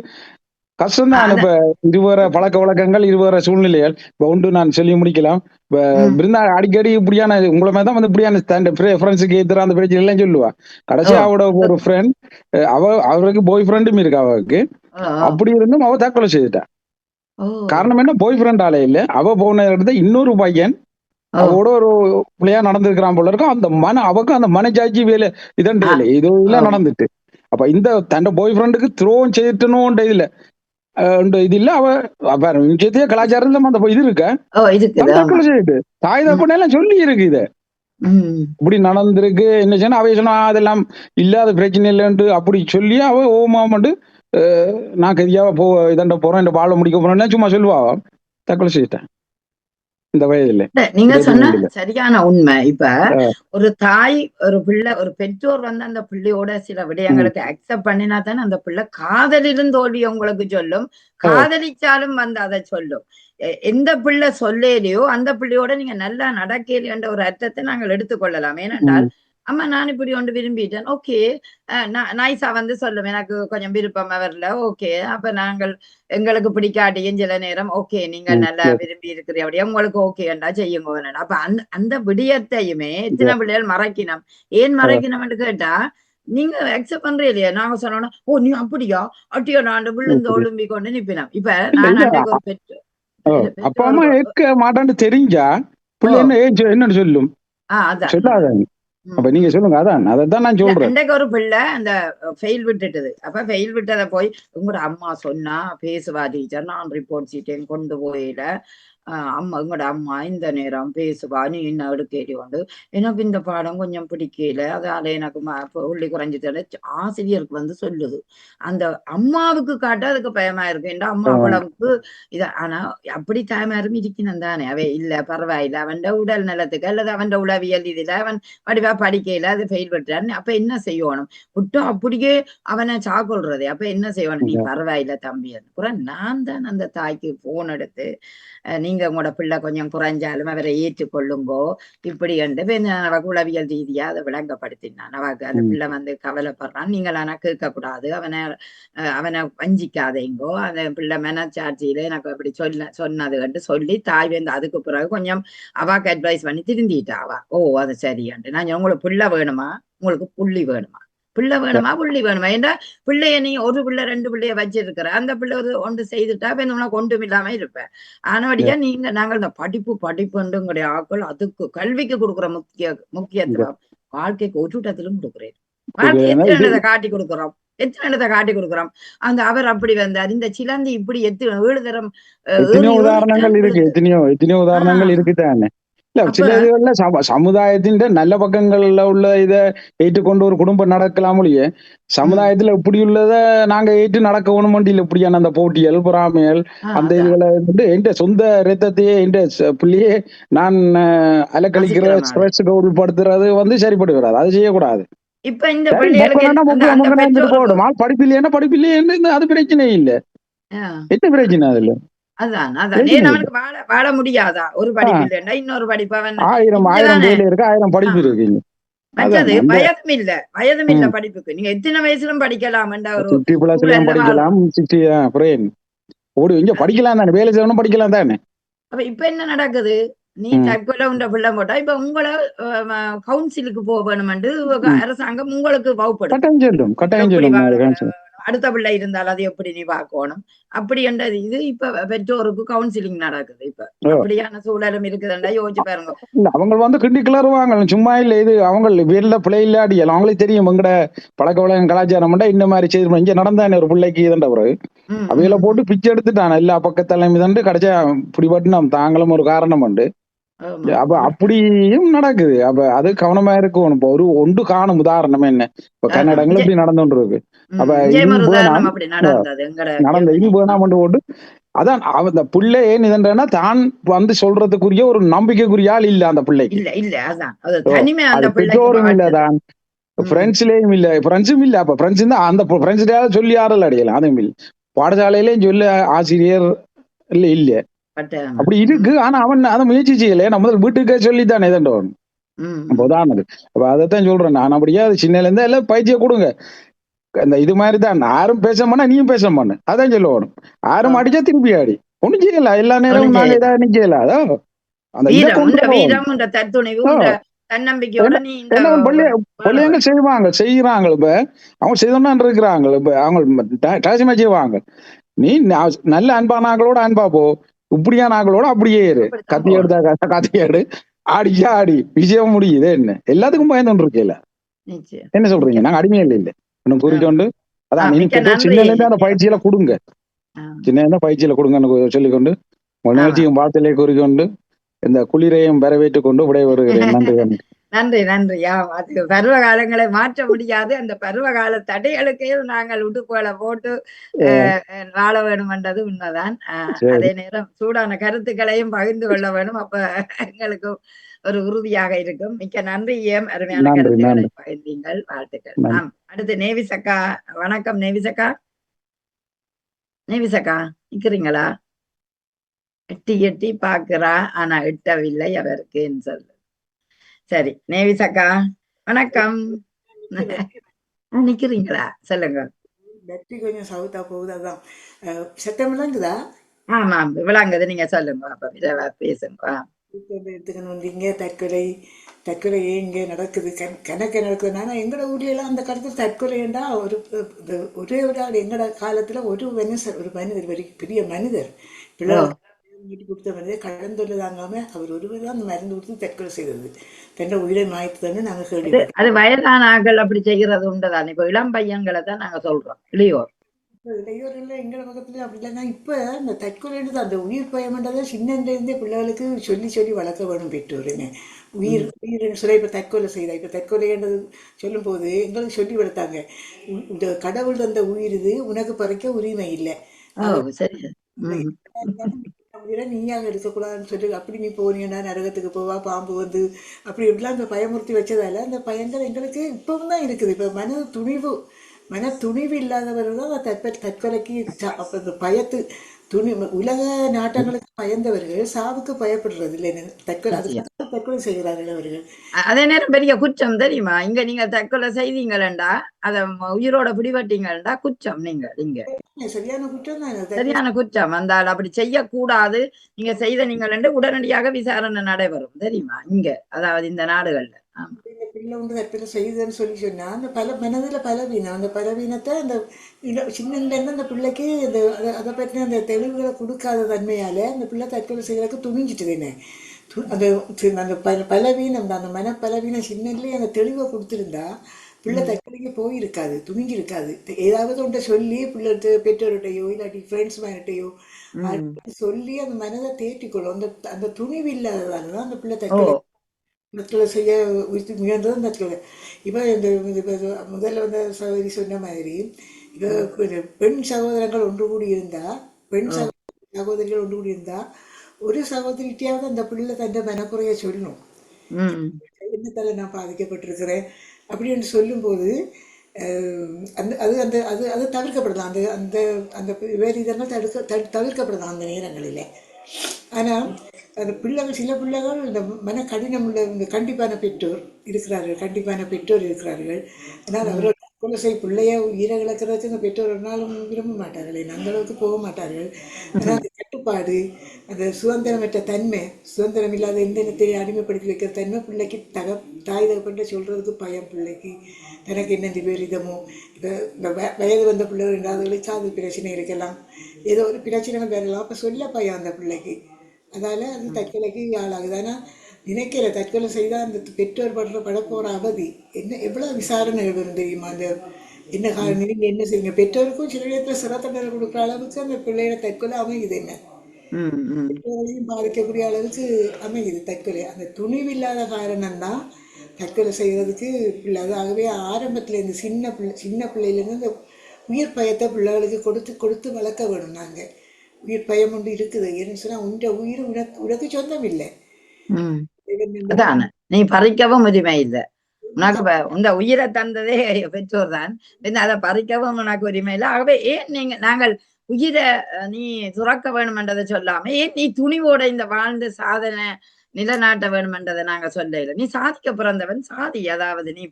கஷ்டம் தான். இப்ப இருவர பழக்க வழக்கங்கள் இருவர சூழ்நிலைகள் இப்ப ஒன்று நான் சொல்லி முடிக்கலாம். இப்ப பிருந்தா அடிக்கடி இப்படியான உங்களை தான் வந்து இப்படியான ஃப்ரெண்ட்ஸுக்கு எதிராக அந்த பிரச்சனை எல்லாம் சொல்லுவா. கடைசி அவட ஒரு ஃப்ரெண்ட் அவருக்கு பாய் ஃப்ரெண்டும் இருக்கு அவருக்கு. அப்படி இருந்தும் அவ தற்கொலை செய்துட்டா. காரணம் என்ன பாய் ஃப்ரெண்ட் ஆளே இல்ல அவ போன இடத்த இன்னொரு பையன் அவரோட ஒரு பிள்ளையா நடந்திருக்கிறான் போல இருக்கும். அந்த அவக்கும் அந்த மனச்சாட்சி வேலை இதன் வேலை இதெல்லாம் நடந்துட்டு அப்ப இந்த தன் பாய் ஃப்ரெண்டுக்கு துரோகம் செய்யட்டணும்ன்ற இதுல இது இல்ல அவ நிச்சயத்தையே கலாச்சாரம் அந்த இது இருக்க தற்கொலை செய்யிட்டு தாய் தப்பன எல்லாம் சொல்லி இருக்கு இத இப்படி நடந்திருக்கு என்ன சொன்னா அவைய சொன்னா அதெல்லாம் இல்லாத பிரச்சனை இல்லைன்ட்டு அப்படி சொல்லி அவ ஓமாமட்டு நான் கதியாவ இதண்ட போறேன் இந்த வாழ முடிக்க போறேன்னு சும்மா சொல்லுவா தற்கொலை செய்யிட்டேன் இந்த வயதுல. நீங்க சொன்ன சரியான உண்மை. இப்ப ஒரு தாய் ஒரு பிள்ளை ஒரு பெற்றோர் வந்து அந்த பிள்ளையோட சில விடயங்களுக்கு அக்செப்ட் பண்ணினா தானே அந்த பிள்ளை காதலிலும் தோல்வி உங்களுக்கு சொல்லும், காதலிச்சாலும் வந்து அதை சொல்லும். எந்த பிள்ளை சொல்லேலையோ அந்த பிள்ளையோட நீங்க நல்லா நடக்கலையோன்ற ஒரு அர்த்தத்தை நாங்கள் எடுத்துக்கொள்ளலாம். ஏனென்றால் அம்மா நான் இப்படி ஒன்று விரும்பிட்டேன், ஓகே நைஸா வந்து சொல்லும் எனக்கு கொஞ்சம் விருப்பம் வரல, ஓகே அப்ப நாங்கள் எங்களுக்கு பிடிக்காட்டியும் சில நேரம் ஓகே நீங்க நல்லா விரும்பி இருக்கிறபடியா உங்களுக்கு ஓகேண்டா செய்யுங்க. அப்ப அந்த விடயத்தையுமே எத்தனை பிள்ளைகள் மறைக்கணும். ஏன் மறைக்கணும்னு கேட்டா நீங்க அக்செப்ட் பண்றே இல்லையா? நாங்க சொன்னோம்னா ஓ நீ அப்படியா அட்டியோ நான் விழுந்து ஒழும்பி கொண்டு நிப்பினோம். இப்ப நான் அன்றைக்கு ஒரு அப்பா அம்மா இருக்க மாட்டான்னு தெரிஞ்சா பிள்ளை என்னன்னு சொல்லும் சொல்லாதாங்க. அப்ப நீங்க சொல்லுங்க. அதான் நான் சொல்றேன். இன்றைக்கு ஒரு பிள்ளை அந்த ஃபெயில் விட்டுட்டுது. அப்ப ஃபெயில் விட்டதை போய் உங்களோட அம்மா சொன்னா பேசுவா டீச்சர், நான் ரிப்போர்ட் சீட்டையும் கொண்டு போயில அம்மா உங்களோட அம்மா இந்த நேரம் பேசுவா நீ என்ன எடுக்கேடி கொண்டு எனக்கு இந்த பாடம் கொஞ்சம் பிடிக்கல அதால எனக்கு உள்ளி குறைஞ்சிட்டு ஆசிரியருக்கு வந்து சொல்லுது. அந்த அம்மாவுக்கு காட்ட அதுக்கு பயமா இருக்கு. என்ற அம்மா அவ்வளவுக்கு இத ஆனா அப்படி தாய்மாரும் இருக்கணும் தானே. அவை இல்ல பரவாயில்ல அவன் உடல் நலத்துக்கு அல்லது அவன் உளவியல் இதுல அவன் வடிவா படிக்கையில அது ஃபெயில் விட்டுறான்னு அப்ப என்ன செய்யணும் விட்டு அப்படியே அவனை சாக்கொள்றது. அப்ப என்ன செய்யணும் நீ பரவாயில்ல தம்பி அப்புறம் நான் தான் அந்த தாய்க்கு போன் எடுத்து நீங்க உங்களோட பிள்ளை கொஞ்சம் குறைஞ்சாலும் அவரை ஏற்றுக்கொள்ளுங்கோ இப்படி என்று அவக்கு உளவியல் ரீதியா அதை விளங்கப்படுத்தினான். அவக்கு அந்த பிள்ளை வந்து கவலைப்படுறான், நீங்கள் ஆனா கேட்கக்கூடாது, அவனை வஞ்சிக்காதேங்கோ, அந்த பிள்ளை மனச்சாட்சியில எனக்கு அப்படி சொன்னது சொல்லி தாய் வந்து அதுக்கு பிறகு கொஞ்சம் அவாக்கு அட்வைஸ் பண்ணி திருந்திட்டா அவ. ஓ அது சரியாண்டு நான் உங்களுக்கு பிள்ளை வேணுமா உங்களுக்கு புள்ளி வேணுமா பிள்ளை வேணுமா புள்ளி வேணுமா ஏண்டா பிள்ளைய நீ ஒரு பிள்ளை ரெண்டு பிள்ளைய வச்சிருக்கிற அந்த பிள்ளை ஒரு ஒன்று செய்துட்டா உனக்கு ஒன்றும் இல்லாம இருப்பேன். ஆனபடியா நாங்கள் இந்த படிப்புண்டுங்கிற ஆக்கள் அதுக்கு கல்விக்கு கொடுக்குற முக்கியத்துவம் வாழ்க்கைக்கு ஒரு இடத்திலும் கொடுக்குறேன். வாழ்க்கை எத்தனை காட்டி கொடுக்குறோம் காட்டி கொடுக்குறோம். அந்த அவர் அப்படி வந்தார் இந்த சிலந்தி இப்படி எத்தனையோ உதாரணங்கள் இருக்கு. எத்தனையோ உதாரணங்கள் இருக்குதானே. இல்ல சில இதுகள்ல சமுதாயத்தின் நல்ல பக்கங்கள்ல உள்ள இதை ஏற்றுக்கொண்டு ஒரு குடும்பம் நடக்கலாம் இல்லையே. சமுதாயத்துல இப்படி உள்ளத நாங்க ஏற்று நடக்க வேணுமெண்டு இல்லை. இப்படியான அந்த போட்டிகள் பொறாமைகள் அந்த இதுகளை வந்து எந்த சொந்த ரத்தத்தையே எந்த பிள்ளையே நான் அலக்கழிக்கிற ஸ்ட்ரெஸ்ஸுக்கு உட்படுத்துறது வந்து சரிப்பட்டு வராது. அது செய்யக்கூடாது. இப்ப இந்த படிப்பு இல்லையா அது பிரச்சனை இல்லை. என்ன பிரச்சனை அதுல அவனுக்கு வாழ முடியாதா ஒரு படிப்பு இல்லைன்னா இன்னொரு படிப்பு அவன் 1000 வேலை இருக்கு 1000 படிப்பு இருக்கு. மற்றது வயதும் இல்ல படிப்புக்கு. நீங்க எத்தனை வயசுலும் படிக்கலாம் படிக்கலாம் தானே வேலை செய்யணும் படிக்கலாம் தானே. அப்ப இப்ப என்ன நடக்குது நீ தற்கொலை உண்ட பிள்ளை போட்டா இப்ப உங்களை கவுன்சிலுக்கு போக வேணும் அரசாங்கம் உங்களுக்கு வகுப்படும் அடுத்த பிள்ளை இருந்தால் அது எப்படி நீ பார்க்கணும் அப்படி என்றது. இது இப்ப பெற்றோருக்கு கவுன்சிலிங் நடக்குது. இப்ப அப்படியான சூழலும் இருக்குதுண்டா யோசிச்சு பாருங்க. அவங்க கிண்டி கிளறுவாங்க சும்மா இல்ல. இது அவங்க வீட்டுல பிள்ளை இல்லாடியல் அவங்களுக்கு தெரியும் எங்கட பழக்க வழக்கம் கலாச்சாரம் இங்க மாதிரி செய்து இங்க நடந்தானே ஒரு பிள்ளைக்கு இதுண்ட பிறகு அவையில போட்டு பிச்சை எடுத்துட்டான் எல்லா பக்கத்தலைமை தண்டு கிடைச்சா பிடிபட்டு நம்ம தாங்களும் ஒரு காரணம் உண்டு. அப்ப அப்படியும் நடக்குது. அப்ப அது கவனமா இருக்கும். இப்ப ஒரு ஒன்று காணும் உதாரணம் என்ன இப்ப கன்னடங்கள் இப்படி நடந்துட்டு இருக்கு. அப்ப நடந்த இது வேணாம் போட்டு அதான் அந்த பிள்ளை ஏன் இதன்றா தான் வந்து சொல்றதுக்குரிய ஒரு நம்பிக்கைக்குரிய ஆள் இல்ல அந்த பிள்ளைக்கு. பெற்றோரும் இல்லதான், பிரெண்ட்ஸ்லயும் இல்ல, பிரெண்ட்ஸும் இல்ல. அப்ப பிரெண்ட்ஸ் தான் அந்த பிரெண்ட்ஸ் சொல்லி ஆறல் அடையலாம். அதுவும் இல்ல, பாடசாலையிலயும் சொல்ல ஆசிரியர் இல்ல அப்படி இருக்கு. ஆனா அவன் அதை முயற்சி செய்யல. நம்ம வீட்டுக்கே சொல்லித்தானே இதன்றவன் உதாரணது. அப்ப அதைத்தான் சொல்றேன் நான். அப்படியே அது சின்னல இருந்தா எல்லாம் பயிற்சியை கொடுங்க. இந்த இது மாதிரிதான் யாரும் பேச மாட்டா நீயும் பேச மாட்டேன் அதான் சொல்லுவோம். யாரும் அடிச்சா திருப்பி ஆடி ஒண்ணும் செய்யல. எல்லா நேரமும் நாங்க ஏதாவது நிக்கல. அதான் அந்த பிள்ளைங்க செய்யறாங்க. இப்ப அவங்க செய்தோம்னா இருக்கிறாங்க. இப்ப அவங்க செய்வாங்க. நீ நல்ல அன்பானாங்களோட அன்பா போ, இப்படியான ஆக்களோட அப்படியே இரு. கத்தி எடுத்தா கத்தியாடு, ஆடிச்சா ஆடி, விஷயம் முடியுது. என்ன எல்லாத்துக்கும் பயந்து இருக்கல. என்ன சொல்றீங்க? நாங்க அடிமையில இல்ல இன்னும் கூறிக்கொண்டு அதான் சின்ன அந்த பயிற்சியில கொடுங்க. சின்ன பயிற்சியில கொடுங்கன்னு சொல்லிக்கொண்டு நிகழ்ச்சியும் வாழ்த்திலே கூறிக்கொண்டு இந்த குளிரையும் வரவேற்றுக் கொண்டு விடைபெறுகிறேன். நன்றி. நன்றி நன்றி. அது பருவ காலங்களை மாற்ற முடியாது. அந்த பருவகால தடைகளுக்கே நாங்கள் உடுப்புகளை போட்டு வாழ வேணும் என்றது உண்மைதான். அதே நேரம் சூடான கருத்துக்களையும் பகிர்ந்து கொள்ள வேணும். அப்ப எங்களுக்கு ஒரு உறுதியாக இருக்கும். மிக்க நன்றி. அருமையான கருத்துக்களை பகிர்ந்தீங்கள். வாழ்த்துக்கள். அடுத்து நேவிசக்கா. வணக்கம் நேவிசக்கா. நேவிசக்கா நிக்கிறீங்களா? எட்டி எட்டி பாக்குறா, ஆனா எட்டவில்லை அவருக்கு சொல்லு. சரி நேவிசக்கா வணக்கம். நிக்கிறீங்களா? சொல்லுங்க. கொஞ்சம் சவுத்தா போகுது. அதான் சத்தம் விளங்குதா? ஆமா விளங்குது. நீங்க சொல்லுங்க. அப்ப பேசுங்க. எடுத்துக்கணும் வந்தீங்க. தற்கொலை இங்க நடக்குது, கணக்கு நடக்குதுன்னா எங்கட ஊர்ல அந்த காலத்துல தற்கொலைண்டா ஒரே ஒரு ஆள். எங்கட காலத்துல ஒரு மனிதர் பெரிய மனிதர் வீட்டு கொடுத்த மனிதர் கடன் தொல்லை தாங்காம அவர் ஒருவர் தான் அந்த மருந்து கொடுத்து தற்கொலை செய்தது. தன்னை உயிரை மாய்த்ததுன்னு நாங்க கேள்விப்பட்டோம். அது வயதான ஆட்கள் அப்படி செய்கிறது உண்டுதான். இப்ப இளம் பையன்களை தான் நாங்க சொல்றோம். இளையோர் இல்லை எங்கட பக்கத்துல அப்படி இல்லைன்னா இப்ப இந்த தற்கொலைன்றது அந்த உயிர் பயமன்றதை சின்னந்திலிருந்தே பிள்ளைகளுக்கு சொல்லி வளர்க்க வேணும் பெற்றோருன்னு. உயிர் சொல்ல இப்ப தற்கொலை செய்தா, இப்ப தற்கொலைன்றது சொல்லும் போது எங்களுக்கு சொல்லி வளர்த்தாங்க. இந்த கடவுள் அந்த உயிர் இது உனக்கு பறிக்க உரிமை இல்லை, நீயாக எடுக்கக்கூடாதுன்னு சொல்லி அப்படி நீ போனீங்கன்னா நரகத்துக்கு போவா, பாம்பு வந்து அப்படி இப்படிலாம் அந்த பயமுறுத்தி வச்சதால அந்த பயங்கள் எங்களுக்கு இப்பவும் தான் இருக்குது. இப்ப மன துணிவு இல்லாதவர்கள் தான் தற்கொலைக்கு அந்த பயத்து உலக நாட்டங்களுக்கு பயந்தவர்கள் சாவுக்கு பயப்படுறது இல்லை. தற்கொலை செய்கிறார்கள் அவர்கள். அதே நேரம் பெரிய குற்றம் தெரியுமா? இங்க நீங்க தற்கொலை செய்தீங்களா, அத உயிரோட பிடிபட்டீங்களா, குற்றம். நீங்க சரியான குற்றம் தான், சரியான குற்றம். அந்த அப்படி செய்யக்கூடாது. நீங்க செய்த நீங்கள் உடனடியாக விசாரணை நடைபெறும் தெரியுமா இங்க, அதாவது இந்த நாடுகள்ல. பிள்ளை வந்து தற்கொலை செய்யுதுன்னு சொன்னா அந்த மனதுல பலவீனம், அந்த பலவீனத்தை அந்த சின்னல இருந்து அந்த பிள்ளைக்கு அதை பற்றின அந்த தெளிவுகளை கொடுக்காத தன்மையால அந்த பிள்ளை தற்கொலை செய்யறதுக்கு துணிஞ்சிட்டுதுன்னு. அந்த பலவீனம் தான், அந்த மன பலவீனம் சின்னதுலேயே அந்த தெளிவை கொடுத்துருந்தா பிள்ளை தற்கொலைக்கு போயிருக்காது, துணிஞ்சிருக்காது. ஏதாவது ஒன்றை சொல்லி பிள்ளை பெற்றோர்கிட்டையோ இல்லாட்டி ஃப்ரெண்ட்ஸ் மேன்கிட்டையோ சொல்லி அந்த மனதை தேற்றிக்கொள்ளும். அந்த துணிவு இல்லாததாலதான் அந்த பிள்ளை தற்கொலை செய்ய முயன்றது அந்த தற்கொலை. இப்போ இந்த முதல்ல வந்து சகோதரி சொன்ன மாதிரி இப்போ பெண் சகோதரங்கள் ஒன்று கூடி இருந்தா, சகோதரிகள் ஒன்று கூடி இருந்தா ஒரு சகோதரிட்டையாவது அந்த பிள்ளை தன்னை மனக்குறைய சொல்லணும். என்னத்தால நான் பாதிக்கப்பட்டிருக்கிறேன் அப்படின்னு சொல்லும்போது அது தவிர்க்கப்படலாம். அந்த அந்த வேறு இதெல்லாம் தவிர்க்கப்படலாம் அந்த நேரங்களில். ஆனால் அந்த பிள்ளைகள் சில பிள்ளைகள் இந்த மன கடினம் உள்ள இந்த கண்டிப்பான பெற்றோர் இருக்கிறார்கள். ஆனால் அவர்கள் தற்கொலை செய்ய பிள்ளைய உயிரை இழக்கிறதுக்கு இந்த பெற்றோர் ஒரு நாளும் விரும்ப மாட்டார்கள், அந்த அளவுக்கு போக மாட்டார்கள். ஆனால் கட்டுப்பாடு, அந்த சுதந்திரமற்ற தன்மை, சுதந்திரம் இல்லாத எந்த இடத்தையும் அடிமைப்படுத்தி வைக்கிற தன்மை பிள்ளைக்கு தாய் தகப்பன்ட்ட சொல்றதுக்கு பயம் பிள்ளைக்கு. எனக்கு என்ன விபரீதமோ, இப்போ இந்த வயது வந்த பிள்ளைகள் ரெண்டாவதுகளுக்கு காது பிரச்சனை இருக்கலாம், ஏதோ ஒரு பிரச்சனைகள் வரலாம். அப்போ சொல்ல பயம் அந்த பிள்ளைக்கு. அதால் அது தற்கொலைக்கு ஆளாகுது. ஆனால் நினைக்கிற தற்கொலை செய்தால் அந்த பெற்றோர் படப்போகிற அவதி என்ன, எவ்வளோ விசாரணை வரும் தெரியுமா? அந்த என்ன காரணம், நீங்கள் என்ன செய்யுங்க, பெற்றோருக்கும் சில இடத்துல சிறத்தண்டனை கொடுக்குற அளவுக்கு அந்த பிள்ளையோட தற்கொலை அமையுது. என்ன பெற்றோர்களையும் பாதிக்கக்கூடிய அளவுக்கு அமையுது தற்கொலை. அந்த துணிவில்லாத காரணம்தான் தற்கொலை செய்கிறதுக்கு பிள்ளை. ஆகவே ஆரம்பத்தில் இந்த சின்ன பிள்ளையிலேருந்து இந்த உயிர் பயத்தை பிள்ளைகளுக்கு கொடுத்து வளர்க்க வேணும். நாங்கள் உயிர் பயம் ஒன்று இருக்குது. ஏன்னு சொன்னால் உண்ட உயிர் உனக்கு சொந்தம் இல்லை, நீ பறிக்கவும் உரிமை இல்லை. உனக்கு இந்த உயிரை தந்ததே பெற்றோர் தான், அதை பறிக்கவும் உனக்கு உரிமை இல்லை. ஆகவே ஏன் நாங்கள் உயிரை நீ துறக்க வேணுமென்றதை சொல்லாம ஏன் நீ துணிவோட இந்த வாழ்ந்து சாதனை நிலநாட்ட வேணுமென்றதை நாங்க சொல்லல. நீ சாதிக்க பிறந்தவன், சாதி. அதாவது நீ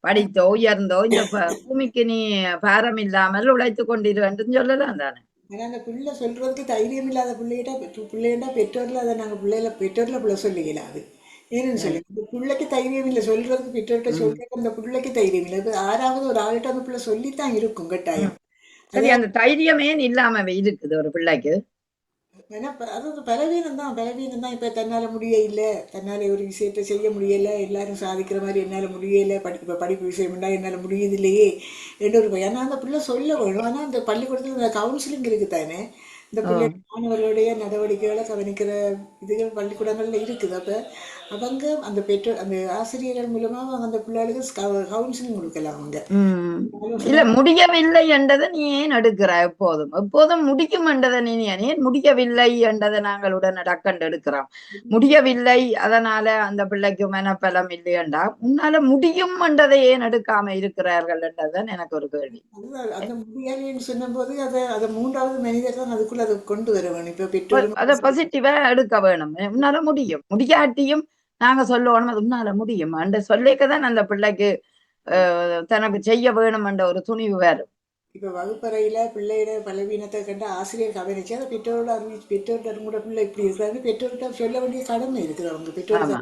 படித்தோ உயர்ந்தோ இந்த பூமிக்கு நீ பாரம் இல்லாமல் உழைத்து கொண்டிருவேன் சொல்லலாம் தானே. ஏன்னா அந்த பிள்ளை சொல்றதுக்கு தைரியம் இல்லாத பிள்ளைகிட்ட பெற்றோர்ல அதை நாங்கள் பெற்றோர்ல பிள்ளை சொல்லிக்கலாம். அது ஏன்னு சொல்லி இந்த பிள்ளைக்கு தைரியம் இல்லை சொல்றதுக்கு, பெற்றோர்கிட்ட சொல்றதுக்கு அந்த பிள்ளைக்கு தைரியம் இல்லை. இப்போ ஆறாவது ஒரு ஆள்கிட்ட அந்த பிள்ளை சொல்லித்தான் இருக்கும் கட்டாயம். சரி, அந்த தைரியமே இல்லாம இருக்குது ஒரு பிள்ளைக்கு. ஏன்னா அது பலவீனம் தான். இப்போ தன்னால் முடிய இல்லை, தன்னால் ஒரு விஷயத்தை செய்ய முடியலை, எல்லாரும் சாதிக்கிற மாதிரி என்னால் முடியலை, படிப்பு விஷயம்னா என்னால் முடியுது இல்லையே என்று ஒரு. ஏன்னா அந்த பிள்ளை சொல்ல வேணும். ஆனால் அந்த பள்ளிக்கூடத்தில் அந்த கவுன்சிலிங் இருக்குது தானே, இந்த பிள்ளை மாணவர்களுடைய நடவடிக்கைகளை கவனிக்கிற இதுகள் பள்ளிக்கூடங்களில் இருக்குது. அப்போ அவங்க அந்த பெற்றோர் அந்த ஆசிரியர்கள் மூலமா அவங்க அந்த பிள்ளைகளுக்கு கவுன்சிலிங் கொடுக்கலாம். அவங்க இல்ல முடியவில்லை என்றதை நீ ஏன் எடுக்கிற? எப்போதும் முடியும் என்றதை நீ ஏன் முடியவில்லை என்றதை நாங்கள் உடனே டக்கண்டு எடுக்கிறோம். முடியவில்லை, அதனால அந்த பிள்ளைக்கு மனப்பலம் இல்லையண்டா உன்னால முடியும் என்றதை ஏன் எடுக்காம இருக்கிறார்கள் என்றதான் எனக்கு ஒரு கேள்வி. அந்த முடியலைன்னு சொன்ன போது அதை மூன்றாவது மனிதர் தான் அதுக்குள்ள அதை கொண்டு வர வேணும். இப்ப பெற்றோர் அதை பாசிட்டிவா எடுக்க வேணும். உன்னால முடியும், முடியாட்டியும் நாங்க சொல்லணும் அது உன்னால முடியும் அந்த சொல்லிக்கதான் அந்த பிள்ளைக்கு தனக்கு செய்ய வேணும் என்ற ஒரு துணிவு வேறும். இப்போ வகுப்பறையில பிள்ளையோட பலவீனத்தை கண்டு ஆசிரியர் கவனிச்சு அதை பெற்றோர்கிட்ட கூட பிள்ளை இப்படி இருக்கிறாங்க பெற்றோர்கிட்ட சொல்ல வேண்டிய கடமை இருக்குது. அவங்க பெற்றோர்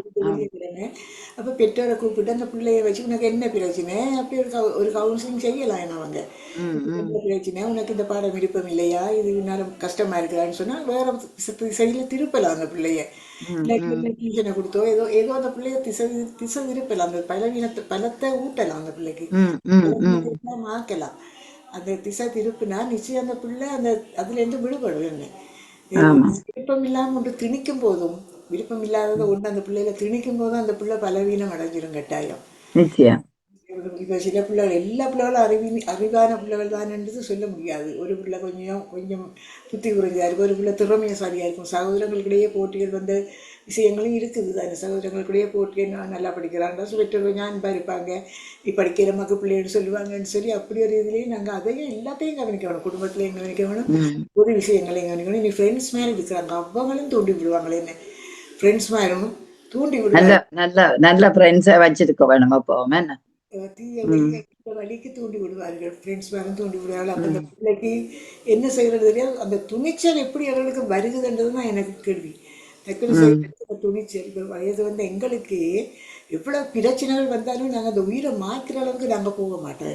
அப்போ பெற்றோரை கூப்பிட்டு அந்த பிள்ளைய வச்சு உனக்கு என்ன பிரச்சனை அப்படி ஒரு கவுன்சிலிங் செய்யலாம். என்ன அவங்க என்ன பிரச்சனை, உனக்கு இந்த பாடம் விருப்பம் இல்லையா, இது நேரம் கஷ்டமா இருக்கிறான்னு சொன்னா வேற திசையில திருப்பலாம் அந்த பிள்ளைய. டியூஷனை கொடுத்தோ ஏதோ அந்த பிள்ளைய திசை திருப்பலாம். அந்த பலத்தை ஊட்டலாம் அந்த பிள்ளைக்கு, மாக்கலாம். அந்த திசை திருப்பினா நிச்சயம் அந்த பிள்ளை அதுல இருந்து விடுபடும். விருப்பம் இல்லாம ஒன்று திணிக்கும் போதும், விருப்பம் இல்லாததை ஒன்று அந்த பிள்ளையில திணிக்கும் போதும் அந்த பிள்ளை பலவீனம் அடைஞ்சிடும் கட்டாயம். இப்ப சில பிள்ளைகள் எல்லா பிள்ளைகளும் அறிவான பிள்ளைகள் தான்ன்றது சொல்ல முடியாது. ஒரு பிள்ளை கொஞ்சம் புத்தி குறைஞ்சா இருக்கும், ஒரு பிள்ளை திறமையசாலியா இருக்கும். சகோதரங்களுக்கிடையே போட்டிகள் வந்த விஷயங்களும் இருக்குது தானே. சகோதரங்களுக்கிடையே போட்டி நல்லா படிக்கிறாங்க, பெற்றோர்கள் ஞான்பா இருப்பாங்க, படிக்கிற மக்கு பிள்ளைன்னு சொல்லுவாங்கன்னு சொல்லி அப்படி ஒரு இதுலேயும் நாங்கள் அதையும் எல்லாத்தையும் கவனிக்க வேணும். குடும்பத்திலையும் கவனிக்க வேணும், பொது விஷயங்களையும் கவனிக்கணும். நீ ஃப்ரெண்ட்ஸ் மாதிரி இருக்கிறாங்க அவங்களும் தூண்டி விடுவாங்களே, என்ன ஃப்ரெண்ட்ஸ் மாதிரியும் தூண்டி விடுவாங்க. நல்ல ஃப்ரெண்ட்ஸை வச்சிருக்க வேணும். அப்போ என்ன தீய வழிக்கு தூண்டி விடுவார்கள், ஃப்ரெண்ட்ஸ் மேலும் தூண்டி விடுவார்கள். அப்போ அந்த பிள்ளைக்கு என்ன செய்யறது தெரியாது. அந்த துணிச்சல் எப்படி அவர்களுக்கு வருகுதுன்றது தான் எனக்கு கேள்வி. தற்கொலை செய்யறதுக்கு துணிச்சல். இப்போ வயது வந்து எங்களுக்கு எவ்வளவு பிரச்சனைகள் வந்தாலும் நாங்கள் அந்த உயிரை மாய்க்கிற அளவுக்கு நாங்கள் போக மாட்டோம்.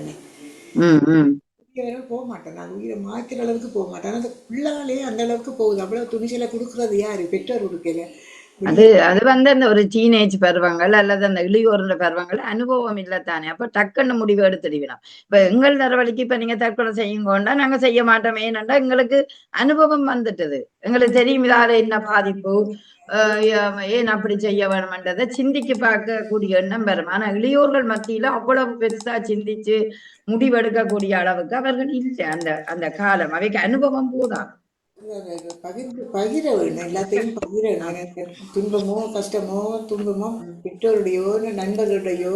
என்ன போக மாட்டோம், நாங்கள் உயிரை மாய்க்கிற அளவுக்கு போக மாட்டோம். அந்த பிள்ளைகளே அந்த அளவுக்கு போகுது. அவ்வளவு துணிச்சலை கொடுக்கறது யாரு? பெற்றோர் கொடுக்கல. அது வந்து அந்த ஒரு டீனேஜ் பருவங்கள் அல்லது அந்த இளையோர்ன்ற பருவங்கள் அனுபவம் இல்லத்தானே. அப்ப டக்குன்னு முடிவு எடுத்துடுவிடும். இப்ப எங்கள் தரவழிக்கு இப்ப நீங்க தற்கொலை செய்யுங்கோண்டா நாங்க செய்ய மாட்டோமே, ஏனண்டா எங்களுக்கு அனுபவம் வந்துட்டது. எங்களுக்கு தெரியும் இதால என்ன பாதிப்பு, ஏன் அப்படி செய்ய வேணும்ன்றதை சிந்திக்கு பார்க்கக்கூடிய எண்ணம் வரும். ஆனா இளையோர்கள் மத்தியில அவ்வளவு பெருசா சிந்திச்சு முடிவெடுக்கக்கூடிய அளவுக்கு அவர்கள் இல்லை. அந்த காலம் அவைக்கு அனுபவம் போதான். பகிர வேணும், எல்லாத்தையும் பகிரணும். துன்பமோ கஷ்டமோ துன்பமோ பெற்றோருடையோ நண்பர்களுடையோ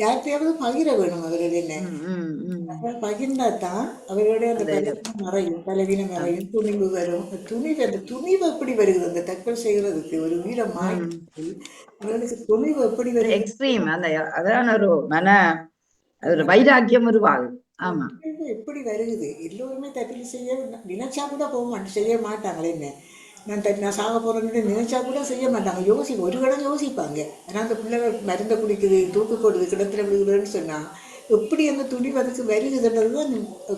யார்கிட்டையாவது பகிர வேணும். அவர்கள் என்ன பகிர்ந்தா தான் அவர்களுடைய அந்த பலவீனம் மறையும், துணிவு வரும். அந்த துணிவு எப்படி வருகிறது அந்த தற்கொலை செய்யறதுக்கு ஒரு வீரம் மாறி அவர்களுக்கு துணிவு எப்படி வருது? எக்ஸ்ட்ரீம் அந்த அதான் ஒரு வைராக்கியம் உருவாகும். ஆமா எப்படி வருகுது எல்லோருமே தற்கொலை செய்ய நினைச்சா கூட போக மாட்டேன், செய்ய மாட்டாங்களே. என்ன நான் சாக போறேன்னு நினைச்சா கூட செய்ய மாட்டாங்க, ஒரு கடன் யோசிப்பாங்க. ஆனால் அந்த பிள்ளை மருந்தை குடிக்குது, தூக்கு போடுது, கிடத்துல விழுகுதுன்னு சொன்னா எப்படி அந்த துணி அதுக்கு வருகுதுன்றதுதான்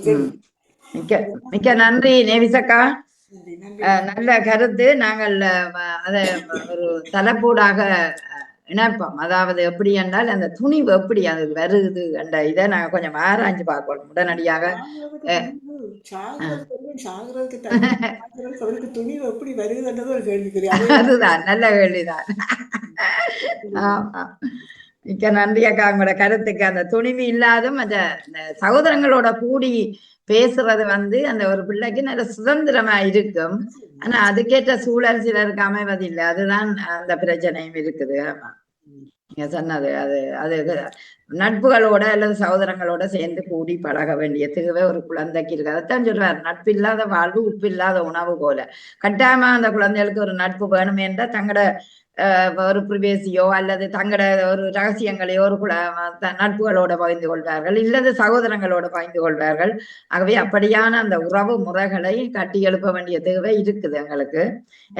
கேள்வி. மிக்க நன்றி நேவிசக்கா, நல்ல கருத்து. நாங்கள் அதை ஒரு தலைப்பூடாக இணைப்போம். அதாவது எப்படி என்றால் அந்த துணிவு எப்படி அது வருது என்ற இதை நாங்க கொஞ்சம் ஆராய்ஞ்சு பார்க்கணும் உடனடியாக. அவருக்கு துணிவு எப்படி வருதுன்றது ஒரு கேள்விக்குறி. அதுதான் நல்ல கேள்விதான். ஆமா, மிக்க நன்றி அக்கா உங்களோட கருத்துக்கு. அந்த துணிவு இல்லாதும் அந்த சகோதரங்களோட கூடி பேசுறது அந்த ஒரு பிள்ளைக்கு நல்ல சுதந்திரமா இருக்கும். ஆனா அதுக்கேற்ற சூழல் சிலருக்கு அமைவதில்லை. அதுதான் அந்த பிரச்சனையும் இருக்குது. ஆமா, நீங்க சொன்னது அது அது நட்புகளோட அல்லது சகோதரங்களோட சேர்ந்து கூடி பழக வேண்டிய தேவை ஒரு குழந்தைக்கு இருக்கு. அதைத்தான் சொல்றாரு, நட்பு இல்லாத வாழ்வு உப்பு இல்லாத உணவு போல. கட்டாயமா அந்த குழந்தைகளுக்கு ஒரு நட்பு வேணுமே என்றால் தங்களோட ஒரு பிரிவேசியோ அல்லது தங்களோட ஒரு ரகசியங்களையோ ஒரு நட்புகளோட பகிர்ந்து கொள்வார்கள், இல்லது சகோதரங்களோட பகிர்ந்து கொள்வார்கள். ஆகவே அப்படியான அந்த உறவு முறைகளை கட்டி எழுப்ப வேண்டிய தேவை இருக்குது எங்களுக்கு.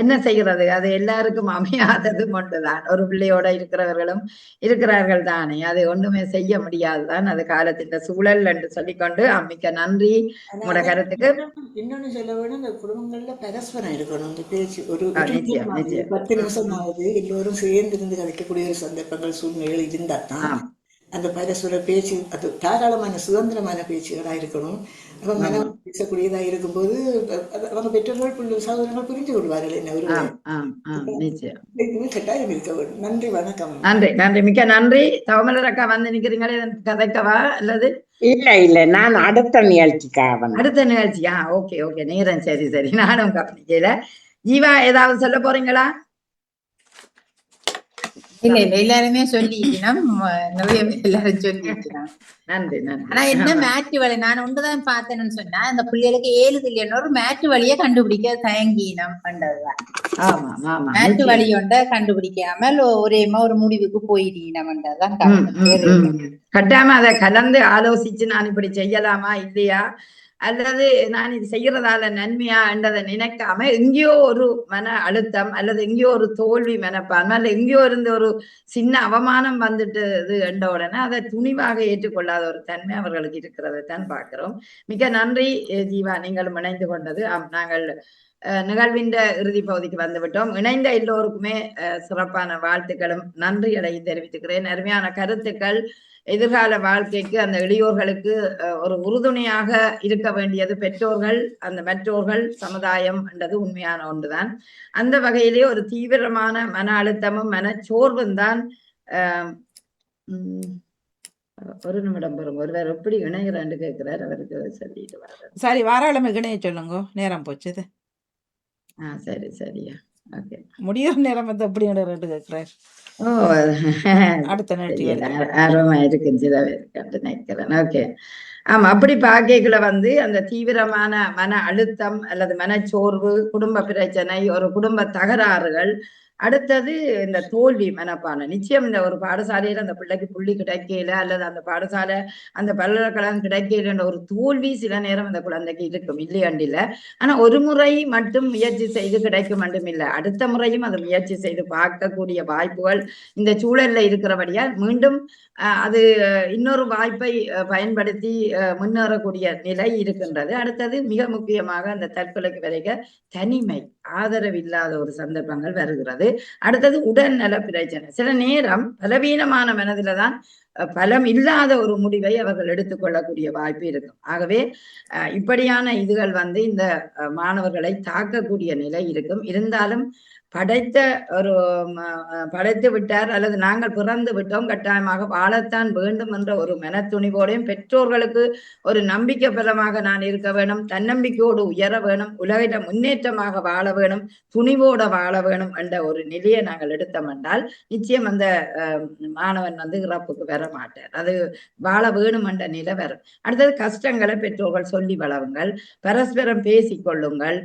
என்ன செய்கிறது, அது எல்லாருக்கும் அமையாததும் ஒன்றுதான். ஒரு பிள்ளையோட இருக்கிறவர்களும் இருக்கிறார்கள் தானே, அது ஒன்றுமே செய்ய முடியாதுதான். அது காலத்தின் சூழல் என்று சொல்லிக்கொண்டு மிக்க நன்றி உங்களோட கருத்துக்கு. இன்னொன்னு சொல்ல வேணும், இந்த குடும்பங்கள்ல பரஸ்பரம் இருக்கணும். இந்த பேச்சு ஒரு 10 நிமிஷம் ஆகுது எல்லோரும் சேர்ந்து இருந்து கிடைக்கக்கூடிய ஒரு சந்தர்ப்பங்கள் சூழ்நிலைகள் இருந்தா தான் அந்த பரஸ்பர பேச்சு அது தாராளமான சுதந்திரமான பேச்சுகளா இருக்கணும். அப்ப மனம் பேசக்கூடியதா இருக்கும்போது அவங்க பெற்றோர்கள் சகோதரர்கள் புரிந்து கொள்வார்கள். என்ன ஒரு கட்டாயம் இருக்க வேண்டும். நன்றி, வணக்கம். நன்றி நன்றி, மிக்க நன்றி. தவமலர் அக்கா வந்து நிக்கிறீங்களே, கதைக்கவா அல்லது? இல்ல நான் அடுத்த நிகழ்ச்சிக்காக. அடுத்த நிகழ்ச்சியா? ஓகே ஓகே, நேரம் சரி சரி, நானும் கவனிக்கல. ஜீவா ஏதாவது சொல்ல போறீங்களா? இல்ல எல்லாருமே சொல்லிட்டோம், நிறைய எல்லாரும் சொல்லிட்டோம். நன்றி நன்றி. ஆனா என்ன மேட்டு வழி நான் ஒன்றுதான் பார்த்தேன்னு சொன்னா, அந்த பிள்ளைகளுக்கு ஏழுது இல்லைன்னு ஒரு மேட்டு வழியை கண்டுபிடிக்க தயங்கினம் பண்றதுதான். மேட்டு வழி ஒன்றை கண்டுபிடிக்காமல் ஒரு முடிவுக்கு போயிடீனம்ன்றதுதான். கட்டாம அதை கலந்து ஆலோசிச்சு நான் இப்படி செய்யலாமா இல்லையா, அல்லது நான் இது செய்யறதால நன்மையா என்றதை நினைக்காம எங்கேயோ ஒரு மன அழுத்தம் அல்லது எங்கேயோ ஒரு தோல்வி மனப்பான்மை அல்ல எங்கேயோ இருந்து ஒரு சின்ன அவமானம் வந்துட்டு என்ற உடனே அதை துணிவாக ஏற்றுக்கொள்ளாத ஒரு தன்மை அவர்களுக்கு இருக்கிறதை தான் பார்க்கிறோம். மிக நன்றி ஜீவா, நீங்களும் இணைந்து கொண்டது. நாங்கள் நிகழ்வின் இறுதி பகுதிக்கு வந்துவிட்டோம். இணைந்த எல்லோருக்குமே சிறப்பான வாழ்த்துக்களும் நன்றிகளையும் தெரிவித்துக்கிறேன். அருமையான கருத்துக்கள். எதிர்கால வாழ்க்கைக்கு அந்த இளையோர்களுக்கு ஒரு உறுதுணையாக இருக்க வேண்டியது பெற்றோர்கள், அந்த மற்றோர்கள், சமுதாயம் என்றது உண்மையான ஒன்றுதான். அந்த வகையிலே ஒரு தீவிரமான மன அழுத்தமும் மனச்சோர்வும் தான். ஒரு நிமிடம் பெறும், ஒருவர் எப்படி இணைகிறான்னு கேட்கிறார், அவருக்கு சொல்லிட்டு வர. சரி, வாராளமே இணைய சொல்லுங்க, நேரம் போச்சுது. சரி சரியா, ஓகே. முடிகிற நேரம் வந்து எப்படி கேட்கிறார். அடுத்த ஆர்வமா இருக்கு சில பேருக்கு நினைக்கிறேன். ஓகே, ஆமா. அப்படி பார்க்கல அந்த தீவிரமான மன அழுத்தம் அல்லது மனச்சோர்வு, குடும்ப பிரச்சனை, ஒரு குடும்ப தகராறுகள், அடுத்தது இந்த தோல்வி மனப்பான. நிச்சயம் இந்த ஒரு பாடசாலையில அந்த பிள்ளைக்கு புள்ளி கிடைக்கல அல்லது அந்த பாடசாலை அந்த பல்கலைக்கழகம் கிடைக்கல ஒரு தோல்வி சில நேரம் அந்த குழந்தைக்கு இருக்கும், இல்லையாண்டில்ல. ஆனா ஒரு முறை மட்டும் முயற்சி செய்து கிடைக்கும் மட்டும் இல்லை, அடுத்த முறையும் அதை முயற்சி செய்து பார்க்கக்கூடிய வாய்ப்புகள் இந்த சூழல்ல இருக்கிறபடியால் மீண்டும் அது இன்னொரு வாய்ப்பை பயன்படுத்தி முன்னேறக்கூடிய நிலை இருக்கின்றது. அடுத்தது மிக முக்கியமாக அந்த தற்கொலைக்கு வரைக்க தனிமை, ஆதரவு இல்லாத ஒரு சந்தர்ப்பங்கள் வருகிறது. அடுத்தது உடல்நல பிரச்சனை. சில நேரம் பலவீனமான மனதில தான் பலம் இல்லாத ஒரு முடிவை அவர்கள் எடுத்துக்கொள்ளக்கூடிய வாய்ப்பு இருக்கும். ஆகவே இப்படியான இதுகள் இந்த மாணவர்களை தாக்கக்கூடிய நிலை இருக்கும். இருந்தாலும் படைத்து விட்டார் அல்லது நாங்கள் பிறந்து விட்டோம், கட்டாயமாக வாழத்தான் வேண்டும் என்ற ஒரு மனத்துணிவோடையும் பெற்றோர்களுக்கு ஒரு நம்பிக்கை பலமாக நான் இருக்க வேணும், தன்னம்பிக்கையோடு உயர வேணும், உலகில முன்னேற்றமாக வாழ வேணும், துணிவோட வாழ வேணும் என்ற ஒரு நிலையை நாங்கள் எடுத்தோம் என்றால் நிச்சயம் அந்த மாணவன் இறப்புக்கு வர மாட்டார். அது வாழ வேணும் என்ற நிலை வரும். அடுத்தது கஷ்டங்களை பெற்றோர்கள் சொல்லி வளருங்கள், பரஸ்பரம் பேசிக்கொள்ளுங்கள்,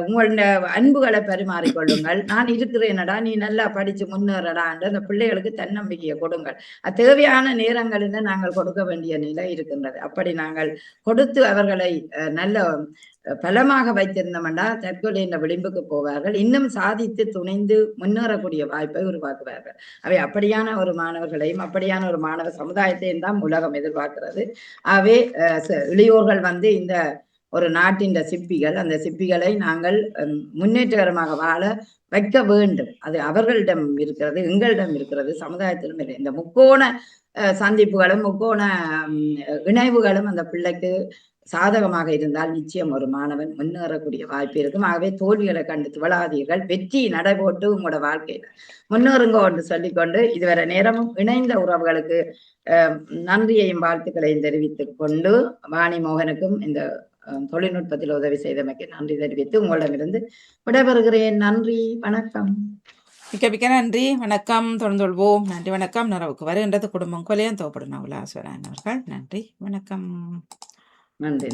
உங்களுடைய அன்புகளை பரிமாறிக்கொள்ளுங்கள். நான் இருக்கிறேனடா, நீ நல்லா படிச்சு முன்னேறடான்னு அந்த பிள்ளைகளுக்கு தன்னம்பிக்கையை கொடுங்கள். தேவையான நேரங்களில் நாங்கள் கொடுக்க வேண்டிய நிலை இருக்கின்றது. அப்படி நாங்கள் கொடுத்து அவர்களை நல்ல பலமாக வைத்திருந்தோம்னா தற்கொலை என்ற விளிம்புக்கு போவார்கள், இன்னும் சாதித்து துணிந்து முன்னேறக்கூடிய வாய்ப்பை உருவாக்குவார்கள். அவை அப்படியான ஒரு மாணவர்களையும் அப்படியான ஒரு மாணவ சமுதாயத்தையும் தான் உலகம் எதிர்பார்க்கிறது. அவை இளையோர்கள் இந்த ஒரு நாட்டின் சிப்பிகள், அந்த சிப்பிகளை நாங்கள் முன்னேற்றகரமாக வாழ வைக்க வேண்டும். அது அவர்களிடம் இருக்கிறது, எங்களிடம் இருக்கிறது, சமுதாயத்திலும் இல்லை. இந்த முக்கோண சந்திப்புகளும் முக்கோண இணைவுகளும் அந்த பிள்ளைக்கு சாதகமாக இருந்தால் நிச்சயம் ஒரு மாணவன் முன்னேறக்கூடிய வாய்ப்பு இருக்கும். ஆகவே தோல்விகளை கண்டு துவளாதீர்கள், வெற்றி நடைபோட்டு உங்களோட வாழ்க்கையில முன்னேறுங்க என்று சொல்லிக்கொண்டு இதுவரை நேரமும் இணைந்த உறவுகளுக்கு நன்றியையும் வாழ்த்துக்களையும் தெரிவித்துக் கொண்டு வாணி மோகனுக்கும் இந்த தொழில்நுட்பத்தில் உதவி செய்தமைக்கு நன்றி தெரிவித்து உங்களிடமிருந்து விடைபெறுகிறேன். நன்றி, வணக்கம். மிக்க மிக்க நன்றி, வணக்கம். தொடர்ந்து கொள்வோம். நன்றி, வணக்கம். நிறைவுக்கு வருகின்றது குடும்பம் கொலையம் தோப்படும் நவுலா ஈஸ்வரன் அவர்கள். நன்றி, வணக்கம். நன்றி.